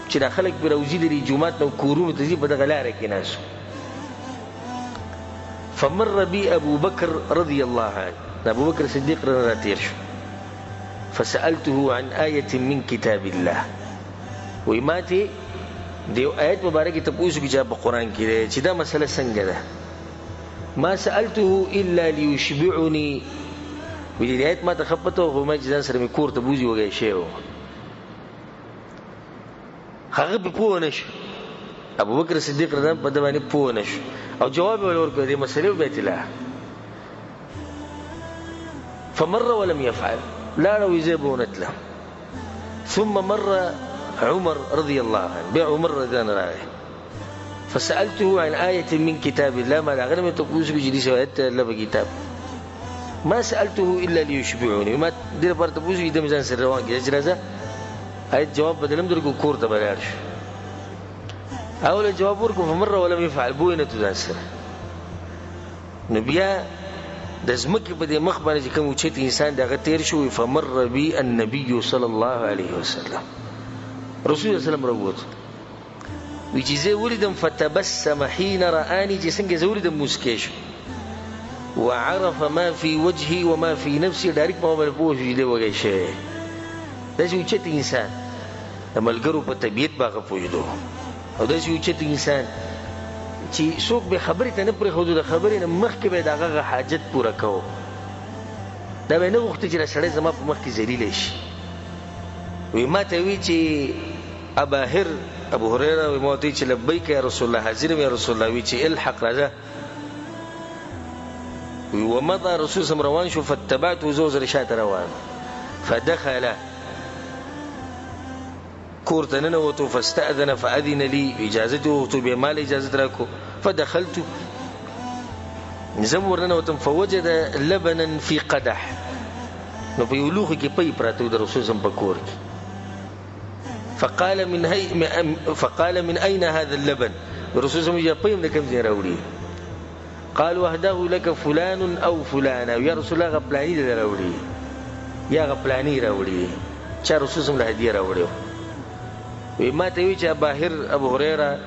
Speaker 1: چې دا خلک پرې راوځي لري جومات نه کورونو ته ځي په دغه لاره کې ناست فمر بي ابو بكر رضي الله عنه ابو بكر صدیق را تېر شو فسألته عن آية من كتاب الله وی ما ته د یو آیت مبارکې تپوس وکړي چې په قرآن کې دی چې دا مسله څنګه ده ما سألته إلا ليشبعني وی دې آیت ما ته ښه پته وه خو ما چې ځان سره مې کور ته بوځي وږی شوی و هغه پې پوه نه شو ابوبکر صدیق رضی الله په ده باندې پوه نه شو او جواب یې ورکړ دې مسلې بیت الله فمر ولم يفعل لا لو يزيبون له ثم مر عمر رضي الله عنه بعمر رضي الله عنه فسألته عن آية من كتاب الله ما لا غنم تقوس بجليس وآيات الله بكتاب ما سألته إلا ليشبعوني وما دير بارتبوس إذا مزان سروان كذا جلازة آية جواب بدلم دركو كور تبالارش أول جواب وركو فمر ولم يفعل بوينة تدانسر نبيا د ځمکې په دې مخ باندې چې کوم اوچت انسان د هغه تېر شو فمر بي النبي صلی الله علیه وسلم رسول الله سلام راووت وی چې زه ولیدم فتبسم حين رآني چې څنګه زه ولیدم موسکی شو وعرف ما في وجهي وما في نفسي ډایرکټ په ما باندې پوه شو چې دی وږی شوی داسې اوچت انسان د ملګرو په طبیعت به هغه پوهېدو او داسې اوچت انسان چې څوک به خبرې ته نه پرېښودو د خبرې نه مخکې به یې د هغه حاجت پوره کوو دا به یې نه غوښته چې دا سړی زما په مخ کې ذلیله شي وی ما ته وی چې اباهر ابو هريره وی ما ورته چې لبیک یا رسول الله حاضر یم یا رسول الله وی چې الحق راځه ومضى رسول الله روان شو فاتبعته زوز رشات روان فدخل كورتننا وتو فاستأذن فأذن لي إجازته وتو بمال إجازة راكو فدخلت نزمرنا وتم فوجد لبنا في قدح نو بيولوخي كي بي براتو در رسول الله بكور فقال من أين هذا اللبن الرسول صلى الله عليه وسلم يقول كم زين راولي قالوا أهداه لك فلان أو فلانة يا رسول الله غبلاني راولي يا غبلاني راولي شا رسول صلى الله عليه وسلم راولي وما تيجي أبو هريرة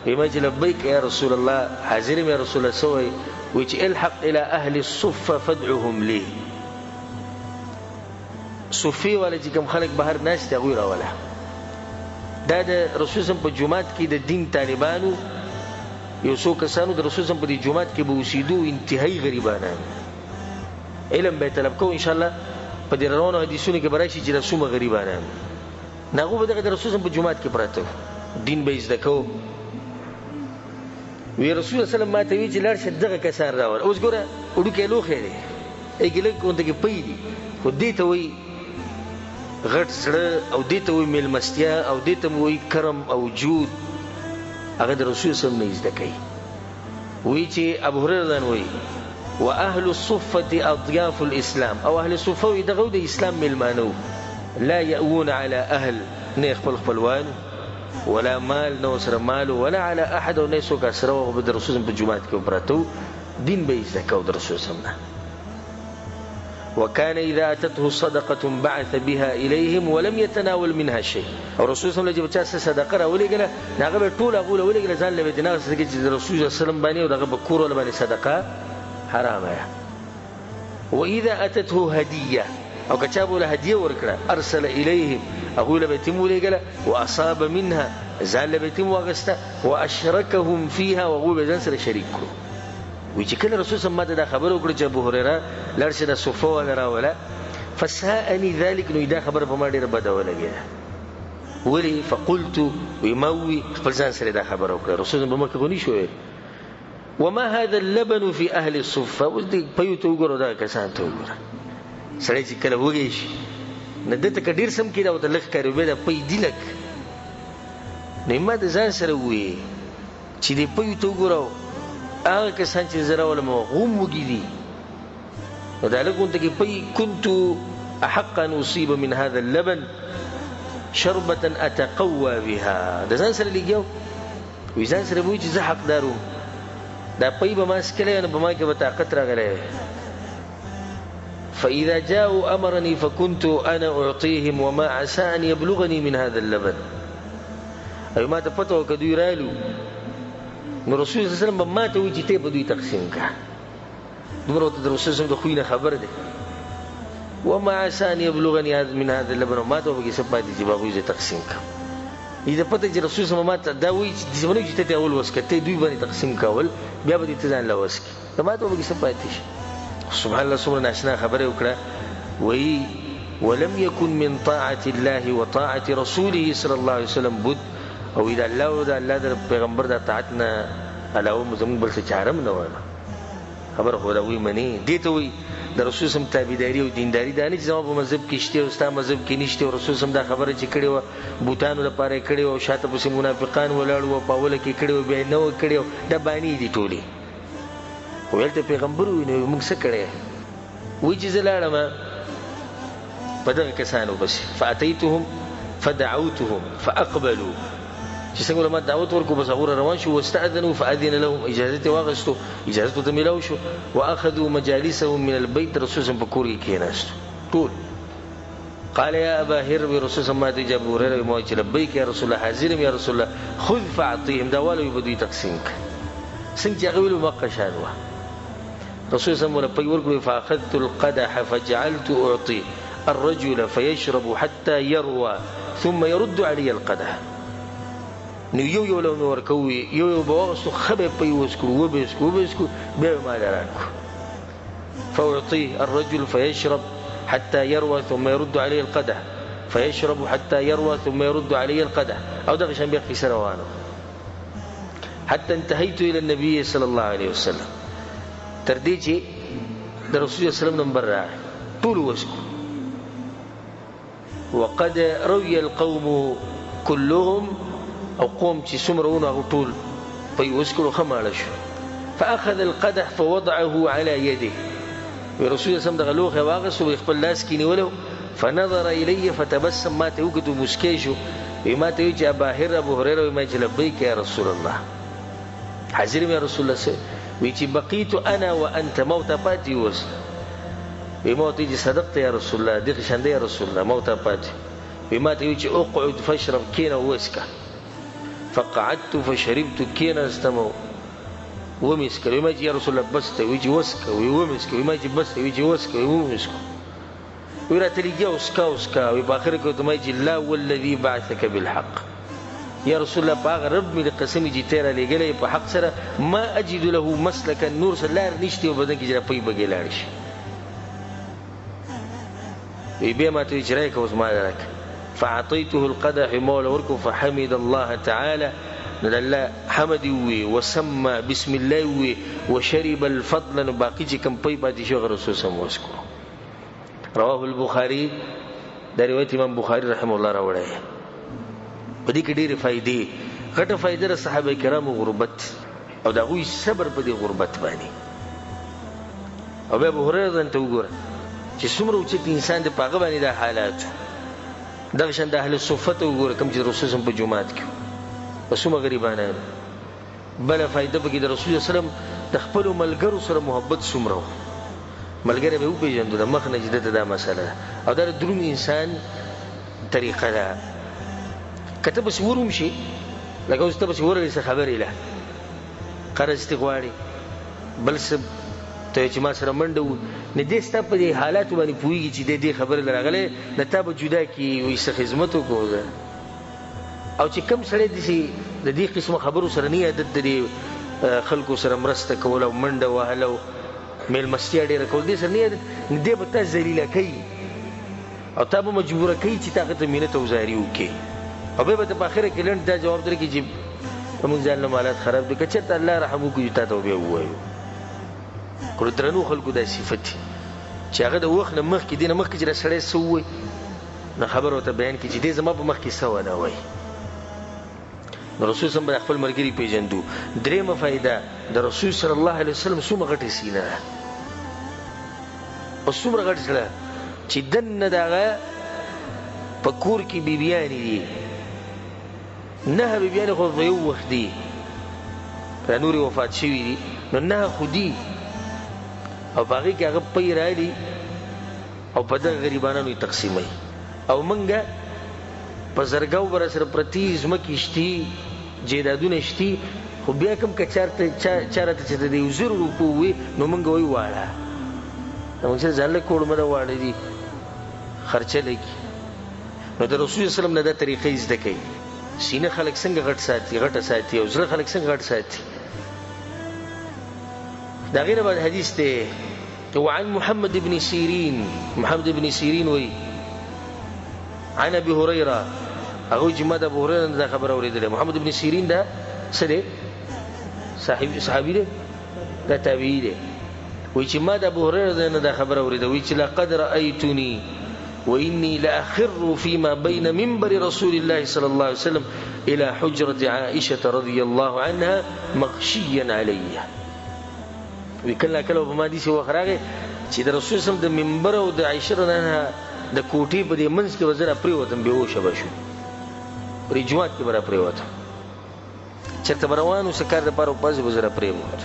Speaker 1: وما لبيك يا رسول الله حاضرين يا رسول الله سوي ويجي الحق إلى أهل الصفة فادعهم لي صوفي ولا چې کوم خلک بهر ناس ته غوړه ولا دا د رسول الله په جمعات کې د دین طالبانو یو څو کسانو د رسول الله په دې جمعات کې به اوسېدو انتهایی غریبانان علم به طلب کو ان شاء الله په دې روانو حدیثونو کې براشي چې رسومه غریبانان ناغو به د رسول الله په جمعات کې پراته دین به زده کو وی رسول الله صلی الله علیه وسلم ما ته وی چې لار شدغه کسان راول اوس ګوره وډو کې لوخه دی ایګل کوته کې پي دي خو دې ته وی غټ سره او دې ته وی ملمستیا او دې ته وی کرم او جود هغه د رسول صلی الله علیه وسلم نه زده کوي وی چې ابو هريره دان وی واهل الصفه اضياف الاسلام او اهل الصفه دغه د اسلام ملمانو لا يأوون على اهل نه خپلوان ولا مال نو سره مال ولا على احد او نه سو کا سره او د رسول په جمعات کې پراتو دین به زکاو د رسول صلی الله علیه وسلم وكان اذا اتته صدقه بعث بها اليهم ولم يتناول منها شيء او رسول صلی الله علیه وسلم چې صدقه راولېګله هغه به ټول هغه ولېګله ځان له دینه څخه چې رسول صلی الله علیه وسلم باندې او دغه بکور ول باندې صدقه حرامه واذا اتته هديه او کچابو له هدیه ورکړه ارسل الیهم هغه له بیت مولېګله واصاب منها ځان له بیت واغسته واشركهم فيها وهو بځان سره شریک کړو وی چې کله رسول صلی الله علیه وسلم دا خبر وکړه چې ابو هريره لارشه د صفه ولا راولا فساءني ذلك نو دا خبر په ما ډیره بده ولګي ولی فقلت ويموي خپل ځان سره دا خبر وکړه رسول الله مکه غونی شو وما هذا اللبن في اهل الصفه ودي پيوتو ګورو دا کسان ته وګوره سړی چې کله وږي شي نه دته کډیر سم کیدا او د لخ کارو به د پي دلک نیمه د ځان سره وې چې دې پيوتو ګورو هغه کسان چې زرا ولا مغوم وګيدي ودالک كنت کې كنت احق ان اصيب من هذا اللبن شربة اتقوى بها د ځان سره لګیو وې ځان سره وې چې زه حق دارو دا پي به ما سکله نه به ما کې به طاقت راغله فإذا جاءوا أمرني فكنت أنا أعطيهم وما عسى أن يبلغني من هذا اللبن أي ما تفتوا كدو يرالو نو رسول صلی الله علیه وسلم ما ته وی چې ته په دوی تقسیم کا دومره ته رسول صلی الله علیه وسلم د خوینه خبر ده وما عسى أن يبلغني من هذا اللبن ما ته وی چې سپاتې چې بابو یې تقسیم کا اذا پته چې رسول صلی الله علیه وسلم ما ته دا وی چې څنګه چې ته اول وسکته دوی باندې تقسیم کول بیا به دې ځان لا وسکه ما ته وی چې سپاتې سبحان الله سبحانه ناشنا خبره وکړه وی ولم يكن من طاعة الله وطاعة رسوله صلى الله عليه وسلم بد او اذا الله او الله د پیغمبر د اطاعتنا علاوه زموږ بل څه چارم نه وای خبر هو دا وی منی دي ته وی د رسول سم تابعداري او دینداری دانی چې زموږ په مذهب کې شته او ستا مذهب کې نشته او رسول سم دا خبره چې کړي و بوتانو لپاره کړي او شاته په منافقان ولاړ او په ول کې کړي او به نو کړي دا باندې دي ټولي ولته پیغمبر ویني موږ څه کړي وی چې زلاړم په دغه کسانو بس فاتيتهم فدعوتهم فاقبلوا چې څنګه ما دعوت ورکو بس غوړ روان شو واستاذنوا فاذن لهم اجازه واغستو اجازه ته ملو شو واخذوا مجالسهم من البيت رسول الله بکور کې کېناست ټول قال يا ابا هر رسول الله ما ته ابو هريره مو چې لبيك يا رسول الله حاضر يا رسول الله خذ فاعطيهم دا ولو يبدو تقسيم څنګه غویلو مقشان وا رسول الله ولا پي ورکو فاخذت القدح فجعلت اعطي الرجل فيشرب حتى يروى ثم يرد علي القدح نو یو له نور کوي یو بوغسو خبه پي وسکو وبسکو به ما دراکو فاعطي الرجل فيشرب حتى يروى ثم يرد عليه القدح فيشرب حتى يروى ثم يرد عليه القدح او دغه شان بيخي سروانه حتى انتهيت الى النبي صلى الله عليه وسلم تردي چې د رسول الله صلی الله علیه وسلم نمبر راغی ټول وسکو وقد روي القوم كلهم او قوم چې څومره ونه هغه ټول په یو وسکلو خماړه شو فاخذ القدح فوضعه على يده رسول الله صلی الله علیه وسلم دغه لوښی واغېست او خپل لاس کې نیولی فنظر الی فتبسم ما ته وکتو مسکی شو وی ما ته وی چې ابو هريره وی ما چې لبیک یا رسول الله حاضر یم یا رسول الله وی چې بقیت انا وانت موت پاتې اوس وی ما ته چې صدقت یا رسول الله دغه شانده یا رسول الله موت پاتې وی ما ته وی چې اقعد فاشرب کینه واسکه فقعدت فشربت کینه استمو ومسك وما يجي يا رسول الله بس ويجي وسك ويومسك وما يجي بس ويجي وسك ويومسك ويرى تلقيه وسكا وباخر كده ما يجي لا والذي بعثك بالحق يا رسول الله باغ رب من القسم يجي ترى لي قال بحق سره ما اجد له مسلك النور سلار نشتي وبدن كي جرا پي بغيلارش يبي ما تجريك وما لك فاعطيته القدح مول وركو فحمد الله تعالى ندلا حمد وي وسمى بسم الله وي وشرب الفضل باقي چې کم پي پاتې شو رسول الله وسکو رواه البخاري دا روایت امام بخاري رحمه الله راوړی په دې کې ډېرې فائدې غټه فائدې د صحابه کرامو غربت او د هغوی صبر په دې غربت باندې او بیا ابو هريره ته وګوره چې څومره اوچت انسان دی په هغه باندې دا حالات دغه شان د اهل صفه ته وګوره کوم چې رسول الله په جومات کې وسومه غریبانه بل فائدہ به د رسول الله سلام د خپل ملګرو سره محبت څومره ملګری به وپیژندل د مخ نه جدته دا مسله او دا دروم انسان طریقه ده کته بس ورم شي لکه اوس ته بس ورلې څه خبرې له قرض استغواړي بل څه ته چې ما سره منډه نه دې ستا په دې حالات باندې پوهیږي چې دې خبرې لراغله نه تا به جدا کی وي څه خدمت وکړه او چې کم سره د دې قسمه خبرو سره نه عادت دي خلکو سره مرسته کول او منډه وهلو میل مستیا ډیره کول دي سره نه عادت دې به تاسو ذلیله کوي او تا به مجبور کوي چې طاقت مینه توزاری وکي او به په اخر کې لند دا جواب درکې چې موږ ځان مالات خراب دي کچته الله رحم وکړي تا ته به وایو کله درنو خلکو د صفت چې هغه د وخت نه مخ کې دینه مخ کې چې سړی سوې نه خبر وته بیان کې چې دې زما په مخ کې سو نه وای رسول صلی الله خپل مرګري پیژندو درېمه فائدہ د رسول صلی الله علیه وسلم څومره غټه سینه او څومره غټه سینه چې دنه دغه پکور کې بیبيان دي نه بیبيان خو په یو وخت دي په نوري وفات شوی دي نو نه خودي او باقي کې هغه پي راړي او په دغه غریبانو تقسیمي او منګه په زرګاو بر سره پرتی زمکې شتي جیدادونه شتي خو بیا کوم کچارته چارته چې د 1000 روپو وي نو مونږ وی واړه نو چې ځل کوړ مده واړه دي خرچه لګي نو د رسول الله سلام نه د طریقې زده کوي سینه خلک څنګه غټه ساتي او زړه خلک څنګه غټ ساتي دا غیر بعد حدیث ته وعن محمد بن سيرين وي عن ابي هريره هغه جماعت ابو هريره دا خبر اوریدله محمد بن سيرين دا سره صحابي دی دا تابعی دی وی چې ما د ابو هريره دا خبر اوریده وی چې لقد رايتني واني لاخر فيما بين منبر رسول الله صلى الله عليه وسلم الى حجره عائشه رضي الله عنها مغشيا علي وکله کله په ما دي چې وخراغه چې د رسول صلی الله علیه وسلم د منبر او د عائشه نه د کوټې په دې منځ کې وزره پریوتم به وشه بشو رجوات کې برا پریوتم چرته بروانو سکار د پاره پاز وزره پریوت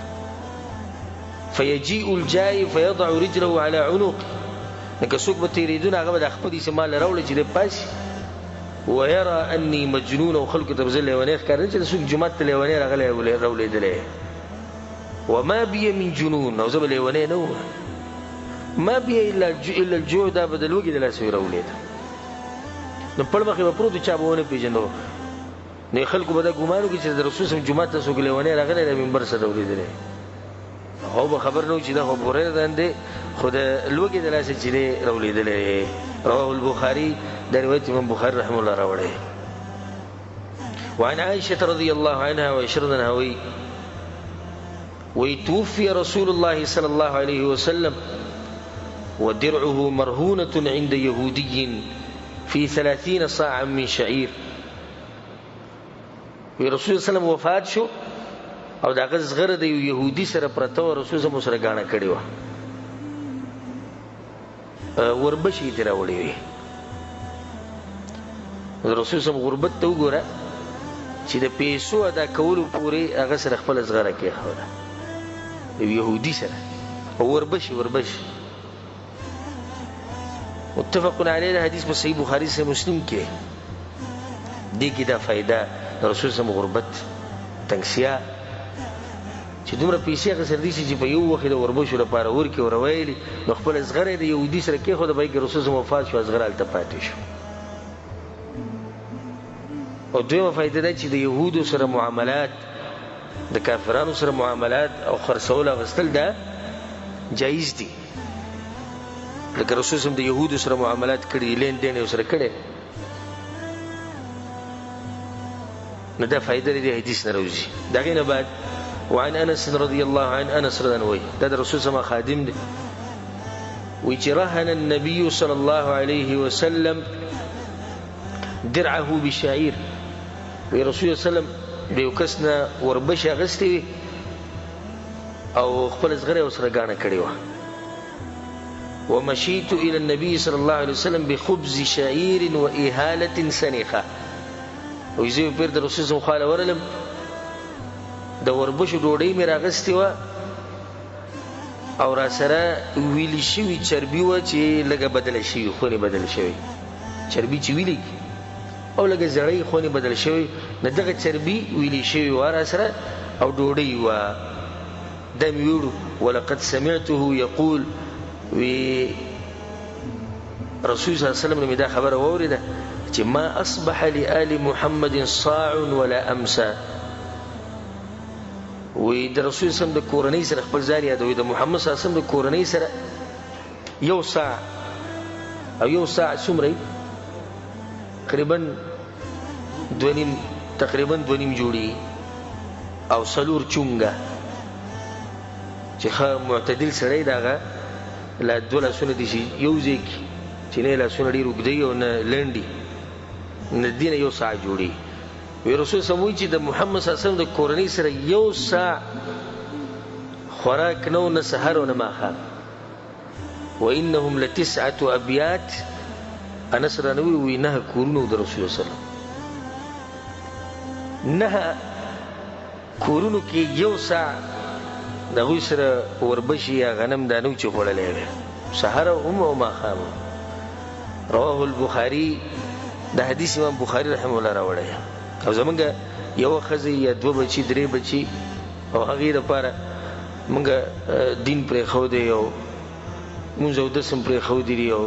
Speaker 1: فيجيء الجائي فيضع رجله على عنق نک سوق به تیریدون هغه د خپل سیمال راول چې د پاس ويرى اني مجنون او خلق تبذل ونه ښکار چې سوق جمعه ته ونه راغله راولې دله وما بي من جنون او زبل ونه نو ما بي الا الجوع دا بدل وګي د لاسو راولید نو په مخه په پروت چا بونه پیژنو نه خلکو به دا ګمانو کې چې د رسول صلی الله علیه وسلم جمعه ته سوګلې ونه راغله د منبر سره راولید هو به خبر نو چې دا خبره ده اندې خود لوګي د لاسو چې راولید رواه البخاري دا روایت امام بخاری رحمه الله راوړی وعن عائشه رضي الله عنها واشرنا هوي وتوفي رسول الله صلى الله عليه وسلم ودرعه مرهونة عند يهودي في 30 صاعا من شعير. وی رسول الله صلی الله علیه وسلم وفات شو او دا غز غره د يهودي سره پرته و، رسول الله سره غاڼه کړی و، وربشي تیرا وړي وي. رسول الله غربت ته وګوره چې د پیسو ادا کولو پورې هغه سره خپل زغره کې خوده يهودي سره وربشي متفق علیه. حدیث په صحیح بخاری سے مسلم کې دی کې دا فائدہ رسول الله غربت تنگسیا چې دومره پیسې هغه سره دي چې په یو وخت د وربشو لپاره ورکې ورویلي نو خپل زغره د يهودي سره کې خوده به رسول الله وفات شو زغره الته پاتې شو. او دویمه فائدہ ده چې د يهودو سره معاملات د کافرانو سره معاملات او خرڅول غستل ده جایز دي. لکه رسول الله د يهودو سره معاملات کړي، لین دین سره کړي، نو دا فائدہ دې حدیث نه راوځي. دغه نه بعد وعن انس رضی الله عنه، انس رضی الله عنه دا رسول الله خادم دی وی چې رهن النبي صلى الله عليه وسلم درعه بشعير. وی رسول الله صلی الله علیه وسلم د یو کس نه وربشه اغستې او خپل زغره وسره غاڼه کړې وه. ومشيت الى النبي صلى الله عليه وسلم بخبز شعير واهاله سنخه. وی زه پیر د رسول الله خاله ورلم د وربشو ډوډۍ مې راغستې وه او را سره ویلی شوي چربي وه چې لږه بدله شوي، خونې بدله شوي، چربي چې ویلي او لږه زړی خونې بدل شوي، نه دغه چربي ویلی شوي وه را سره او ډوډۍ وه. دا مې ویړو. ولقد سمعته یقول، وی رسول صلی الله علیه وسلم مې دا خبره واورېده چې ما اصبح لآل محمد صاع ولا امسا. وی د رسول صلی الله علیه وسلم د کورنۍ سره خپل ځان یادوي، د محمد صلی الله علیه وسلم د کورنۍ سره یو ساع او یو ساع څومره تقریبا 2.5 جوړي او سلور چونګه چې ښه معتدل سړی دغه لا 2 لاسونه دي شي یو ځای کې چې نه لاسونه ډېر اوږده او نه لنډي، نه دي نه یو ساع جوړي. وی رسول صلی الله علیه وسلم چې د محمد صلی الله علیه وسلم د کورنۍ سره یو ساع خوراک نه سحر او نه ماښام. وانهم ل9 ابیات. انس رانوی وی 9 کورونو د رسول الله صلی الله علیه وسلم، 9 کورونو کې یو ساع د هغوی سره وربشي یا غنم دانو چې خوړلی دی سحر او ماښام. رواه البخاري. د حدیث امام بخاري رحمه الله راوړی. او زمونږ یو ښځه یا 2 بچي 3 بچي او هغې دپاره مونږ دین پرېښودی او مونځ او دس هم پرېښودي دي او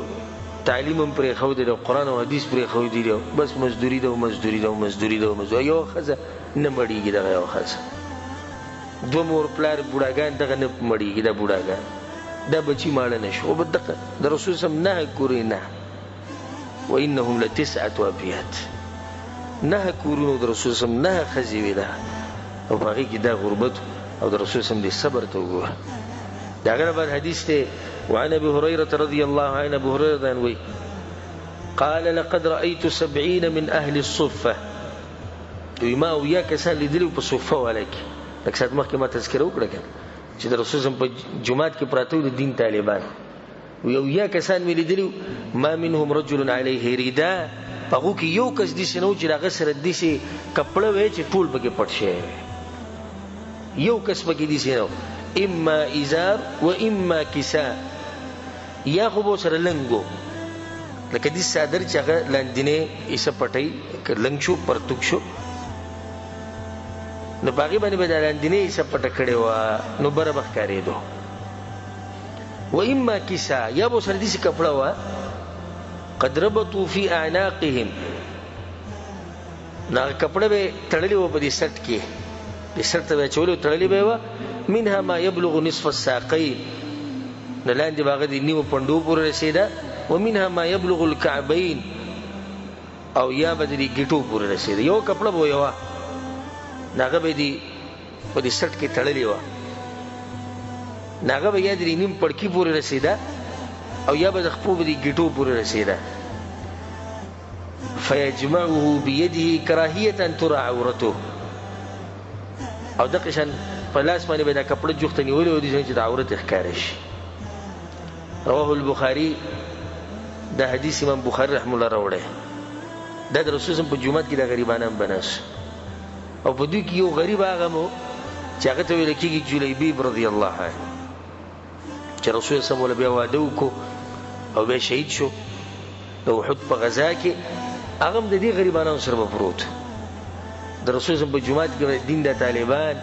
Speaker 1: تعلیم هم پرېښودی دی او قرآن او حدیث پرېښودي دي، بس مزدوري ده او مزدوري ده او مزدوري ده او مزدوري. یو ښځه نه مړېږي، دغه یو ښځه 2 مور پلار بوډاګان دغه نه مړېږي، دا بوډاګان دا بچي ماړه نه شو. او دغه د رسول صلی الله علیه وسلم 9 کورې نه. وانهم ل9 ابیات، 9 کورونو د رسول صلی الله علیه وسلم 9 ښځې وې ده او په هغې کې دا غربت او د رسول صلی الله علیه وسلم دې صبر ته وګوره. د هغه نه بعد حدیث دی وعن ابي هريره رضي الله عنه. ابو هريره وی قال لقد رايت 70 من اهل الصفه. دوی ما ویا کسان لیدلي په صفه والا کې، لکه ساعت مخکې ما تذکره وکړه چې د رسول صلی الله علیه وسلم په جومات کې پراته وو د دین طالبان. ویا کسان مې لیدلي ما منهم رجل عليه رداء. په هغو کې یو کس داسې نه و چې د هغه سره داسې کپړه وی چې ټول پکې پټ شوی، یو کس پکې داسې نه و. اما ازار و اما کساء، یا خو به سره لنګ و لکه دې څادر چې هغه لاندینې ایسه پټۍ لنګ شو پرتوک شو نو په هغې باندې به دا لاندینې ایسه پټه کړې وه نو بره به ښکارېدو. و اما کساء، یا به سره داسې کپړه وه قد ربطوا في اعناقهم، نو هغه کپړه به تړلې وه په دې سټ کې، دې سټ ته به یې اچولې تړلې به یې وه. منها ما يبلغ نصف الساقين، نو لاندې به هغه د نیمو پنډو پورې رسېده. ومنها ما يبلغ الكعبين، او یا به د دې ګیټو پورې رسېده. یو کپړه به یې وه نو هغه به یې په دې سټ کې تړلې وه ناغه به یا درې نیم پړکي پورې رسېده او یا به د خپو به د ګیټو پورې رسېده فیجمعه بیده کراهیة ان ترى عورته او دغه شان په لاس باندې به دا کپړه جوخته نیولې و دي چې د عورت ښکاره شي رواه البخاري دا حدیث امام بخاری رحم الله راوړی دا د رسول الله په جومات کې د غریبانان بناس او په دوی کې یو غریب هغه مو چې هغه ته ویل کېږي جلیبیب رضی الله عنه چې رسول الله سم ولا بیا واده وکړو او بیا شهید شو د احد په غزا کې هغه هم د دې غریبانو سره به پروت د رسول الله په جومات کې دین د طالبان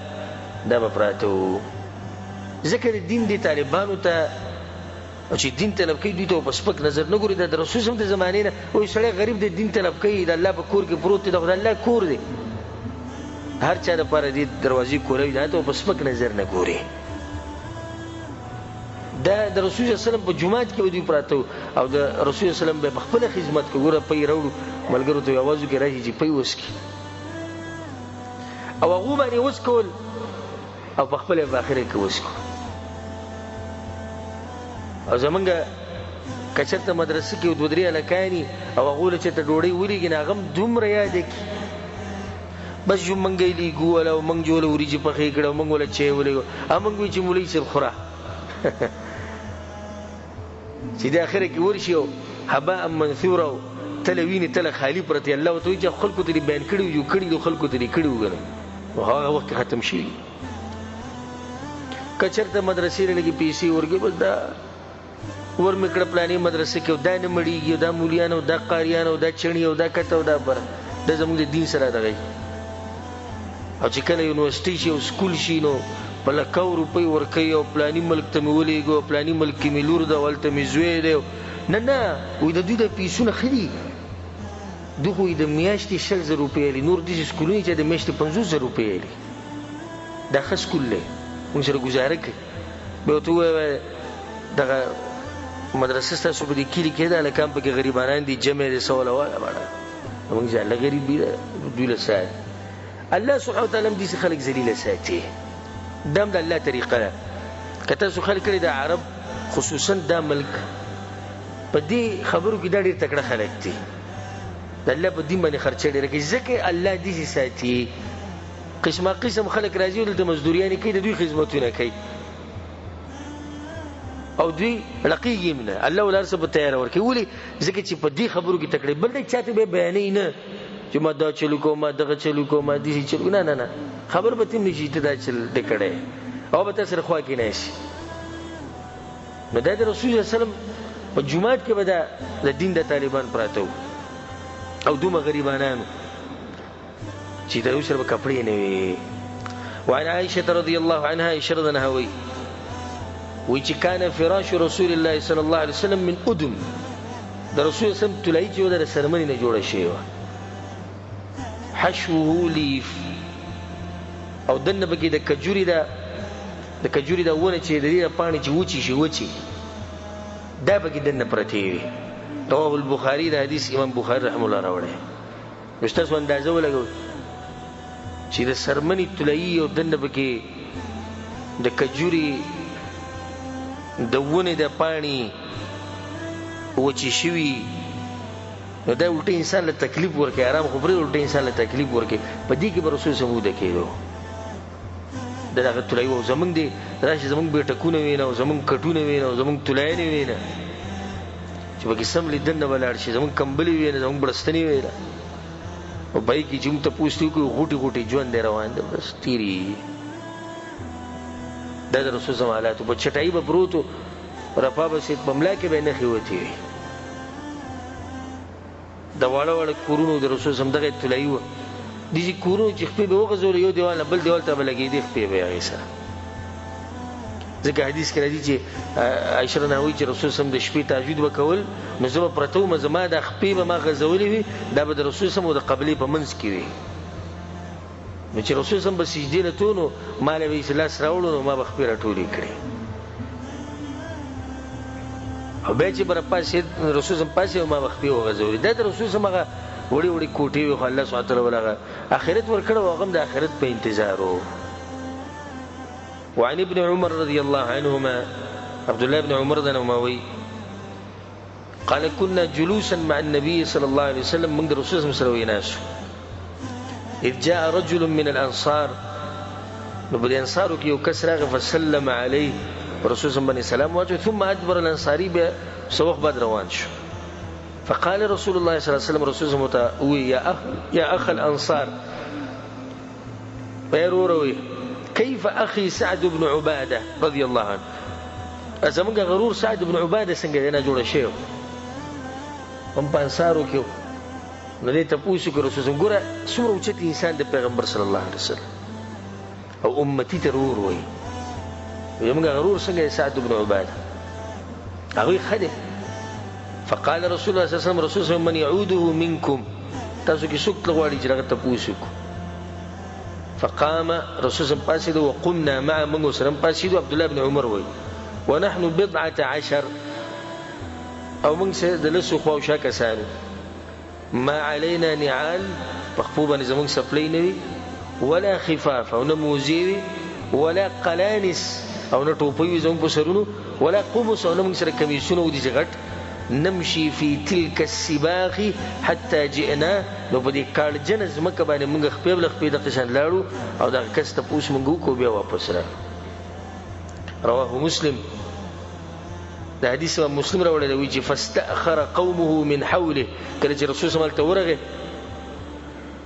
Speaker 1: دا به پراته وو ځکه د دین د طالبانو ته چې دین طلب کوي دوی ته په سپک نظر نه ګوري د رسول الله د زمانې نه وایي سړی غریب د دین طلب کوي د الله په کور کې پروت دی د خدای الله کور دی هر چا دپاره دې دروازې کوروي دا ته په سپک نظر نه ګوري دا د رسول الله سلام په جومات کې دوی پراته او د رسول الله سلام به په خپله خدمت کوي ګوره پی راوړو ملګرو ته آواز وکړي راشي چې پی وسکي او هغو باندې وسکول او په خپله په اخره کې وسکو او زمونږ که چېرته مدرسه کې دوه درې هلکاني او هغو له چېرته ډوډۍ ولېږي نو هغه هم دومره یاد کړي بس جو موږ یې لیږو او موږ جو له وریجې پخې کړه او موږ وله چای ولېږو او موږ وایي چې مولوي صاحب خوره چې د اخره کې ورشي او هباء منثوره او تله وینې تله خالي پرتې الله ورته وایي چې خلکو ته دې بیان کړي وو کړي دي خلکو ته دې کړي وګڼئ نو هغه وخت ختم شوي که چېرته مدرسې له لږې پیسې ورکړي بس دا ورمې کړه پلانې مدرسې کې او دا نه مړېږي او دا مولیان او دا قاریان او دا چڼي او دا کته او دا بره دا زموږ د دین سره دغی او چې کله یونیورسټۍ شي او سکول شي نو په لکو روپۍ ورکوي او پلاني ملک ته مې ولېږو او پلاني ملک کې مې لور ده او هلته مې زوی دی نه نه وایي د دوی د پیسونه ښه دي دوی خو د میاشتې 100,000 روپۍ اخلي نور داسې سکولونه چې د میاشتې 50,000 روپۍ اخلي دا ښه سکول دی موږ سره ګزاره کوي بیا ورته ووایه دغه مدرسه ستاسو په دې کلي کې ده هلکان پکې غریبانان دي جمع یې د څه وله وایه باړه موږ چې الله غریب وي دوی له ساتي الله سبحانه وتعالی هم داسې خلک ذلیله ساتي دا هم د الله طریقه ده که تاسو خلک کړي د عرب خصوصا دا ملک په دې خبرو کې دا ډېر تکړه خلک دي د الله په دین باندې خرچه ډېره کوي ځکه الله داسې ساتي قسمه قسم خلک راځي دلته مزدوریانې کوي د دوی خدمتونه کوي او دوی رقیږي هم نه الله ول هر څه په تیاره ورکوي ولې ځکه چې په دې خبرو کې تکړه بل دی چاته به بیانوي نه چې ما دا چلو کوم ما دغه چلو کوم ما داسې چلو نه نه نه خبر به تم نه شي ته دا چل دی کړی او به تا سره خوا کې نه شي نو دا د رسول الله وسلم په جومات کې به دا د دین د طالبان پراته وو او دومره غریبانانو چې د دوی سره به کپړې نه وي وعن عائشة رضي الله عنها اشرضنها وی چې کان فراش رسول الله صلی الله علیه وسلم من ادم د رسول الله سم تلای چې د سرمنی نه جوړه شوی و حشوه لیف او دنه بګی د کجوري دا ونه چې د دې پانی چې وچی شي وچی دا بګی دنه پرتی وي رواه البخاری دا حدیث امام بخاری رحم الله راوړی مستاس اندازه ولګو چې د سرمنی تلای او دنه بګی د کجوري د ونې د پاڼې وچې شوي نو دا الټه انسان له تکلیف ورکوي آرام خو پرې الټه انسان له تکلیف ورکوي په دې کې به رسول صلی الله کېدو د دغه تلای و زمونږ دی راشي زمونږ بیټکونه وي نه او زمونږ کټونه وي نه او زمونږ تلایانې وي نه چې پکې سم لیدن نه ولاړ شي زمونږ کمبلې وي نه زمونږ بړستنې وي نه او بای کې چې موږ ته پوښتنې وکړو غوټې غوټې ژوند دی روان دی بس تیري دا د رسول الله حالاتو په چټایي به پروت و رپا به سید په ملا کې به یې نښې وتې وي د واړه واړه کورونو د رسول الله دغه تلایي وه داسې کورونو چې خپې به وغځولې یو دیوال نه بل دیوال ته به لګېدې خپې به یې هغې سره ځکه حدیث کې راځي چې عایشه رضی الله عنها وایي چې رسول الله د شپې تهجد به کول نو زه به پرته وم زما دا خپې به ما غځولې وي دا به د رسول الله د قبلې په منځ کې وي نو چې رسول الله به سجدې له تو نو ما له به لاس راوړو نو ما به خپې راټولې کړې او بیا چې به راپاسېد رسول الله پاسې ما به خپې وغځولې دا د رسول الله هغه وړې وړې کوټې وي خو الله سبحانه وتعالی ول هغه آخرت ورکړی و هغه هم د آخرت په انتظار و وعن ابن عمر رضي الله عنهما عبد الله بن عمر دنوماوي قال كنا جلوسا مع النبي صلى الله عليه وسلم من الرسول صلى الله عليه وسلم إذ جاء رجل من الأنصار بالأنصار كي يكسر فسلم عليه الرسول صلى الله عليه وسلم ثم أدبر الأنصاري بسوق بعد روانش فقال رسول الله صلى الله عليه وسلم رسول الله متأوي يا أخ الأنصار ويروروي كيف أخي سعد بن عبادة رضي الله عنه أزمنك غرور سعد بن عبادة سنجدنا جول الشيخ هم بانصارو كيو ندي تپوسو که رسول الله ګوره څومره اوچت انسان د پیغمبر صلی الله علیه وسلم او امتی ته ورور وایي زموږ غرور څنګه سعد بن عباده هغوی ښه دی فقال رسول الله صلی الله علیه وسلم رسول الله من يعوده منكم تاسو کې څوک تل غواړي چې هغه تپوس وکړو فقام رسول الله پاسېدو وقمنا معه موږ سره پاسېدو عبد الله بن عمر وایي ونحن 14 او موږ سره د لسو خواوشا کسانو ما علينا نعال پخپو باندې زموږ سپلی نه وي ولا خفاف او نه موزې وي ولا قلانس او نه ټوپۍ وي زموږ په سرونو ولا قمص او نه موږ سره کمیسونه ودي چې غټ نمشي في تلك السباخ حتى جئنا نو په دې کاړجنه ځمکه باندې موږ خپې بل خپې د قشان لاړو او دغه کس تپوس موږ وکړو بیا واپس راغلو رواه مسلم دا حدیث مسلم راوړی دی چې فاستأخر قومه من حوله کله چې رسول صلی الله علیه وسلم ورغه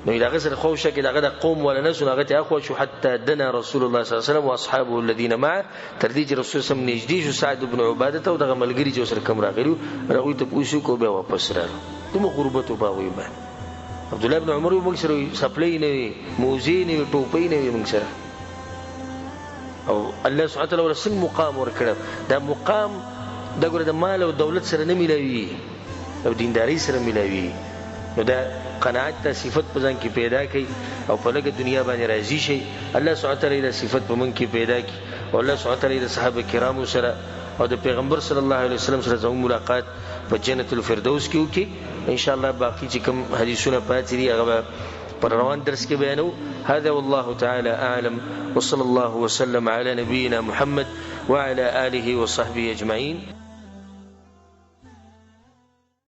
Speaker 1: نو دغه سره خو شکه دغه د قوم ولا نسو هغه ته اخو شو حتى دنا رسول الله صلی الله علیه وسلم واصحابه الذين معه تر دې چې رسول صلی الله علیه وسلم نږدې شو سعد بن عباده او دغه ملګری چې سره کوم راغلو راوي ته پوښتنه کو به واپس راغلو دومره غربت او باوي باندې عبد الله بن عمر موږ سره سپلې نه موزې نه ټوپۍ نه موږ سره او الله سبحانه وتعالى ورسل مقام ورکړ دا مقام دا ګوره د مال او دولت سره نه ملاوي او دینداری سره ملاوي نو دا قناعت ته صفت په ځان کې پیدا کړي او په لږه دنیا باندې راضي شي الله سبحانه وتعالی دا صفت په من کې پیدا کړي او الله سبحانه وتعالی د صحابه کرامو سره او د پیغمبر صلی الله علیه وسلم سره زموږ ملاقات په جنت الفردوس کې وکړي ان شاء الله باقي چې کوم حدیثونه پاتې دي هغه پر روان درس کې بیانو هذا والله تعالى اعلم وصلى الله وسلم على نبينا محمد وعلى آله وصحبه أجمعين.